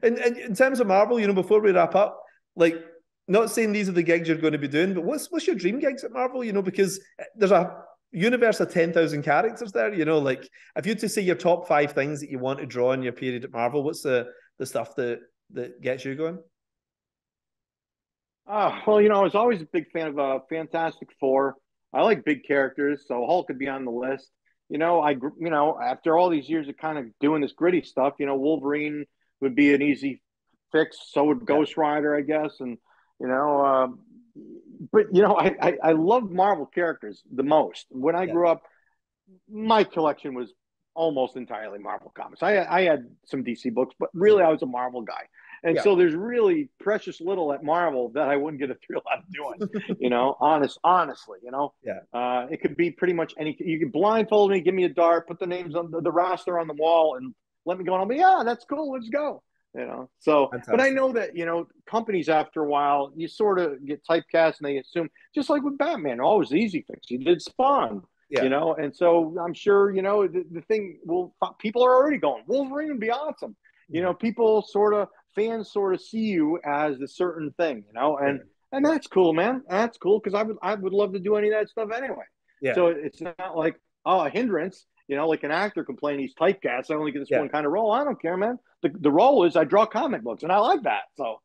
Speaker 3: in terms of Marvel, you know, before we wrap up, like, not saying these are the gigs you're going to be doing, but what's your dream gigs at Marvel? You know, because there's a universe of 10,000 characters there. You know, like if you had to say your top 5 things that you want to draw in your period at Marvel, what's the stuff that gets you going?
Speaker 4: Well, you know, I was always a big fan of Fantastic Four. I like big characters, so Hulk could be on the list. You know, after all these years of kind of doing this gritty stuff, you know, Wolverine would be an easy fix. So would Ghost Rider, I guess, and you know, but you know, I love Marvel characters the most. When I grew up, my collection was almost entirely Marvel comics. I had some DC books, but really I was a Marvel guy. And so there's really precious little at Marvel that I wouldn't get a thrill out of doing, you know, honestly, you know. It could be pretty much any, you could blindfold me, give me a dart, put the names on the roster on the wall and let me go. And I'll be, yeah, that's cool. Let's go. You know, so, fantastic. But I know that, you know, companies after a while, you sort of get typecast and they assume, just like with Batman, always the easy fix. He did Spawn, you know, and so I'm sure, you know, the thing people are already going, Wolverine would be awesome. You know, fans sort of see you as a certain thing, you know, and that's cool, man. That's cool because I would love to do any of that stuff anyway. So it's not like, a hindrance. You know, like an actor complaining he's typecast. I only get this one kind of role. I don't care, man. The role is I draw comic books, and I like that. So,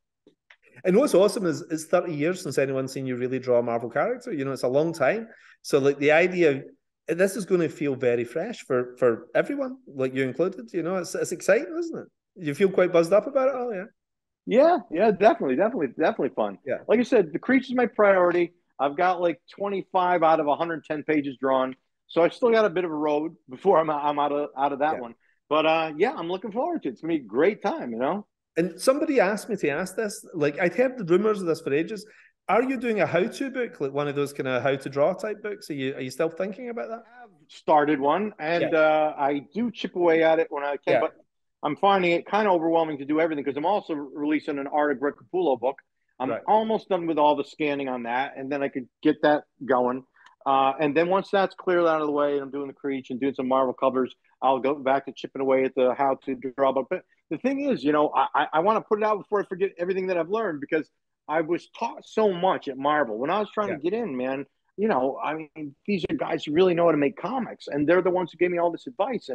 Speaker 3: and what's awesome is it's 30 years since anyone's seen you really draw a Marvel character. You know, it's a long time. So, like the idea, this is going to feel very fresh for everyone, like you included. You know, it's exciting, isn't it? You feel quite buzzed up about it. Oh yeah,
Speaker 4: yeah, definitely fun. Like I said, the Creech is my priority. I've got like 25 out of 110 pages drawn. So I still got a bit of a road before I'm out of that one. But yeah, I'm looking forward to it. It's gonna be a great time, you know.
Speaker 3: And somebody asked me to ask this. Like, I'd heard the rumors of this for ages. Are you doing a how-to book, like one of those kind of how-to-draw type books? Are you still thinking about that?
Speaker 4: I have started one, and I do chip away at it when I can, but I'm finding it kind of overwhelming to do everything because I'm also releasing an Art of Capullo book. I'm almost done with all the scanning on that, and then I could get that going. And then once that's cleared out of the way, and I'm doing the Creech and doing some Marvel covers, I'll go back to chipping away at the how to draw book. But the thing is, you know, I want to put it out before I forget everything that I've learned because I was taught so much at Marvel. When I was trying to get in, man, you know, I mean, these are guys who really know how to make comics, and they're the ones who gave me all this advice.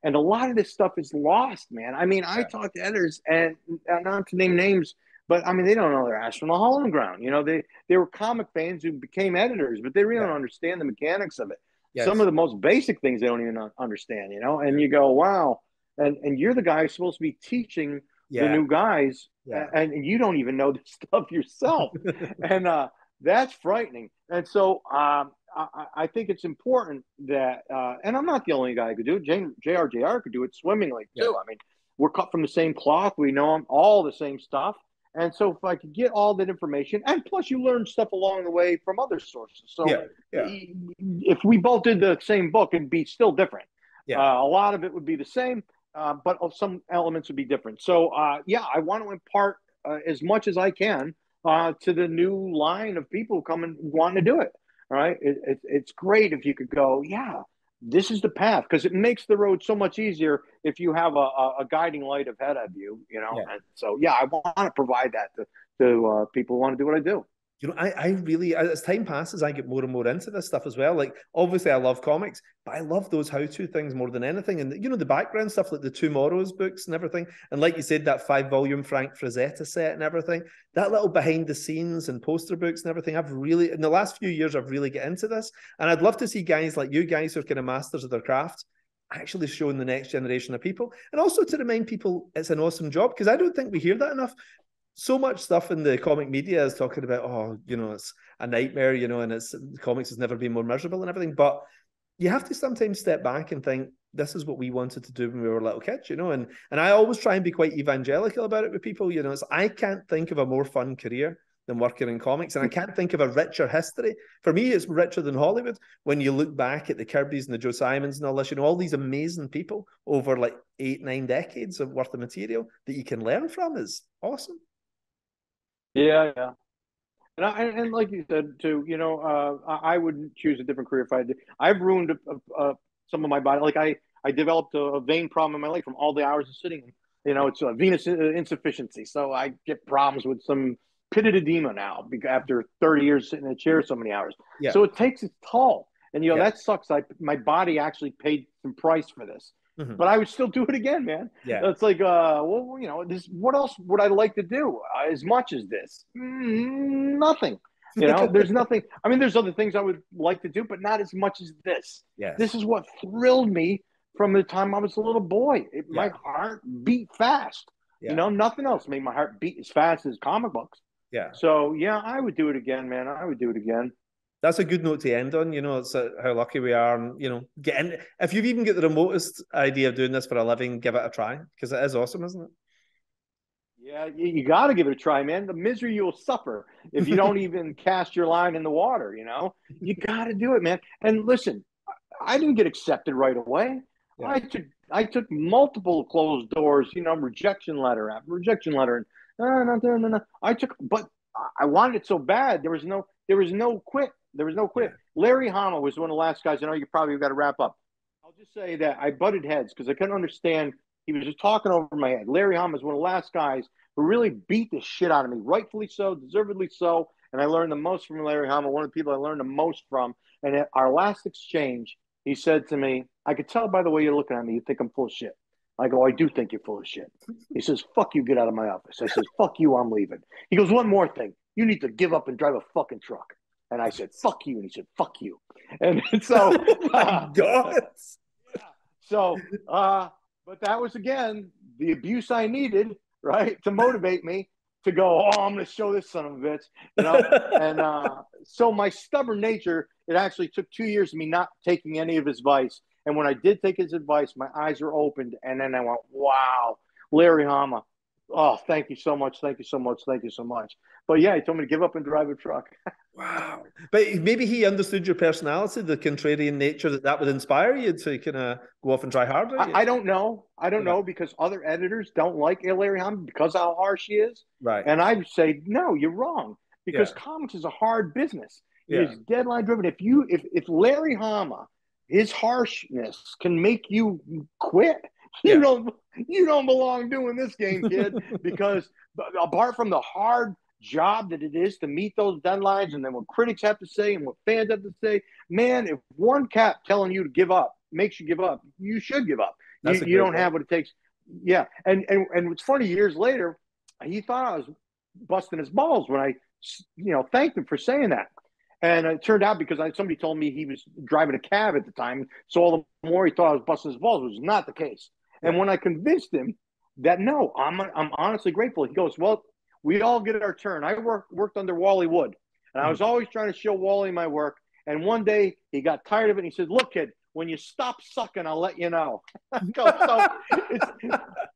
Speaker 4: And a lot of this stuff is lost, man. I mean, I talk to editors, and not to name names, but I mean, they don't know their ass from the hole in the ground. You know, they were comic fans who became editors, but they really don't understand the mechanics of it. Some of the most basic things they don't even understand, you know, and you go, wow. And you're the guy who's supposed to be teaching the new guys, and you don't even know this stuff yourself. And that's frightening. And so I think it's important that, and I'm not the only guy who could do it. JR could do it swimmingly too. I mean, we're cut from the same cloth. We know all the same stuff. And so if I could get all that information, and plus you learn stuff along the way from other sources. So if we both did the same book, it'd be still different. A lot of it would be the same, but some elements would be different. So yeah, I want to impart as much as I can to the new line of people who come and want to do it. All right. It's great if you could go, yeah, this is the path, because it makes the road so much easier if you have a guiding light ahead of you, you know. And so, yeah, I want to provide that to people who want to do what I do.
Speaker 3: You know, I really, as time passes, I get more and more into this stuff as well. Like, obviously, I love comics, but I love those how-to things more than anything. And, you know, the background stuff, like the Tomorrows books and everything. And like you said, that 5-volume Frank Frazetta set and everything, that little behind the scenes and poster books and everything, I've really, in the last few years, I've really get into this. And I'd love to see guys like you guys who are kind of masters of their craft actually showing the next generation of people. And also to remind people it's an awesome job, because I don't think we hear that enough. So much stuff in the comic media is talking about, oh, you know, it's a nightmare, you know, and it's comics has never been more miserable and everything. But you have to sometimes step back and think, this is what we wanted to do when we were little kids, you know. And I always try and be quite evangelical about it with people, you know. It's, I can't think of a more fun career than working in comics, and I can't think of a richer history. For me, it's richer than Hollywood. When you look back at the Kirbys and the Joe Simons and all this, you know, all these amazing people over like 8-9 decades of worth of material that you can learn from is awesome.
Speaker 4: Yeah. And like you said too, you know, I would choose a different career if I did. I've ruined some of my body. Like I developed a vein problem in my leg from all the hours of sitting. You know, it's a venous insufficiency, so I get problems with some pitted edema now after 30 years sitting in a chair so many hours. So it takes its toll, and you know that sucks. My body actually paid some price for this. But I would still do it again, man. It's like, well, you know, what else would I like to do as much as this? Nothing. You know, there's nothing. I mean, there's other things I would like to do, but not as much as this. This is what thrilled me from the time I was a little boy. My heart beat fast. You know, nothing else made my heart beat as fast as comic books. So, yeah, I would do it again, man. I would do it again.
Speaker 3: That's a good note to end on. You know, it's how lucky we are. And, you know, if you've even got the remotest idea of doing this for a living, give it a try, because it is awesome, isn't it?
Speaker 4: Yeah, you got to give it a try, man. The misery you'll suffer if you don't even cast your line in the water, you know? You got to do it, man. And listen, I didn't get accepted right away. I took multiple closed doors, you know, rejection letter after rejection letter. No. But I wanted it so bad. There was no quit. There was no quit. Larry Hama was one of the last guys. I know you probably got to wrap up. I'll just say that I butted heads because I couldn't understand. He was just talking over my head. Larry Hama was one of the last guys who really beat the shit out of me, rightfully so, deservedly so. And I learned the most from Larry Hama, one of the people I learned the most from. And at our last exchange, he said to me, I could tell by the way you're looking at me, you think I'm full of shit. I go, I do think you're full of shit. He says, fuck you, get out of my office. I says, fuck you, I'm leaving. He goes, one more thing. You need to give up and drive a fucking truck. And I said, fuck you. And he said, fuck you. And so,
Speaker 3: oh my God.
Speaker 4: Yeah. So, but that was, again, the abuse I needed, right, to motivate me. to go, oh, I'm going to show this son of a bitch, you know? And so my stubborn nature, it actually took 2 years of me not taking any of his advice. And when I did take his advice, my eyes were opened. And then I went, wow, Larry Hama. Oh, thank you so much. Thank you so much. Thank you so much. But yeah, he told me to give up and drive a truck.
Speaker 3: Wow. But maybe he understood your personality, the contrarian nature, that would inspire you to kind of go off and try harder.
Speaker 4: I don't know. I don't know, because other editors don't like Larry Hama because of how harsh he is.
Speaker 3: Right.
Speaker 4: And I say, no, you're wrong, because comics is a hard business. It's deadline driven. If Larry Hama, his harshness can make you quit, you don't belong doing this game, kid. Because apart from the hard job that it is to meet those deadlines, and then what critics have to say and what fans have to say, man, if one cap telling you to give up makes you give up, you should give up. You don't have what it takes. Yeah. And it's funny, years later, he thought I was busting his balls when I, thanked him for saying that. And it turned out, because somebody told me he was driving a cab at the time, so all the more he thought I was busting his balls, which was not the case. And when I convinced him that, no, I'm honestly grateful, he goes, well, we all get our turn. I worked under Wally Wood, and I was always trying to show Wally my work. And one day he got tired of it, and he said, look, kid, when you stop sucking, I'll let you know. So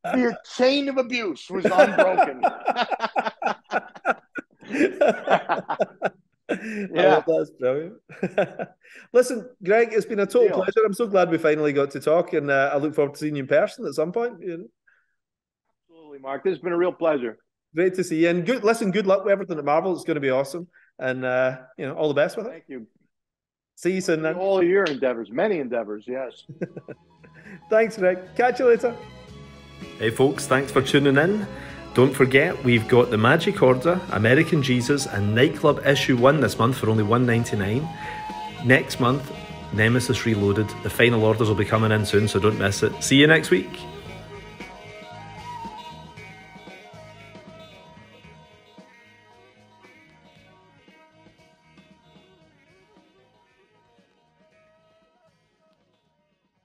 Speaker 4: the chain of abuse was unbroken.
Speaker 3: Yeah, that's brilliant. Listen, Greg, it's been a total pleasure. I'm so glad we finally got to talk, and I look forward to seeing you in person at some point.
Speaker 4: Absolutely, Mark. This has been a real pleasure.
Speaker 3: Great to see you. And good luck with everything at Marvel. It's going to be awesome. And all the best with it.
Speaker 4: Thank you.
Speaker 3: See you soon then.
Speaker 4: All your endeavors, many endeavors, yes.
Speaker 3: Thanks, Greg. Catch you later. Hey folks, thanks for tuning in. Don't forget, we've got the Magic Order, American Jesus, and Nightclub issue 1 this month for only $1.99. Next month, Nemesis Reloaded. The final orders will be coming in soon, so don't miss it. See you next week.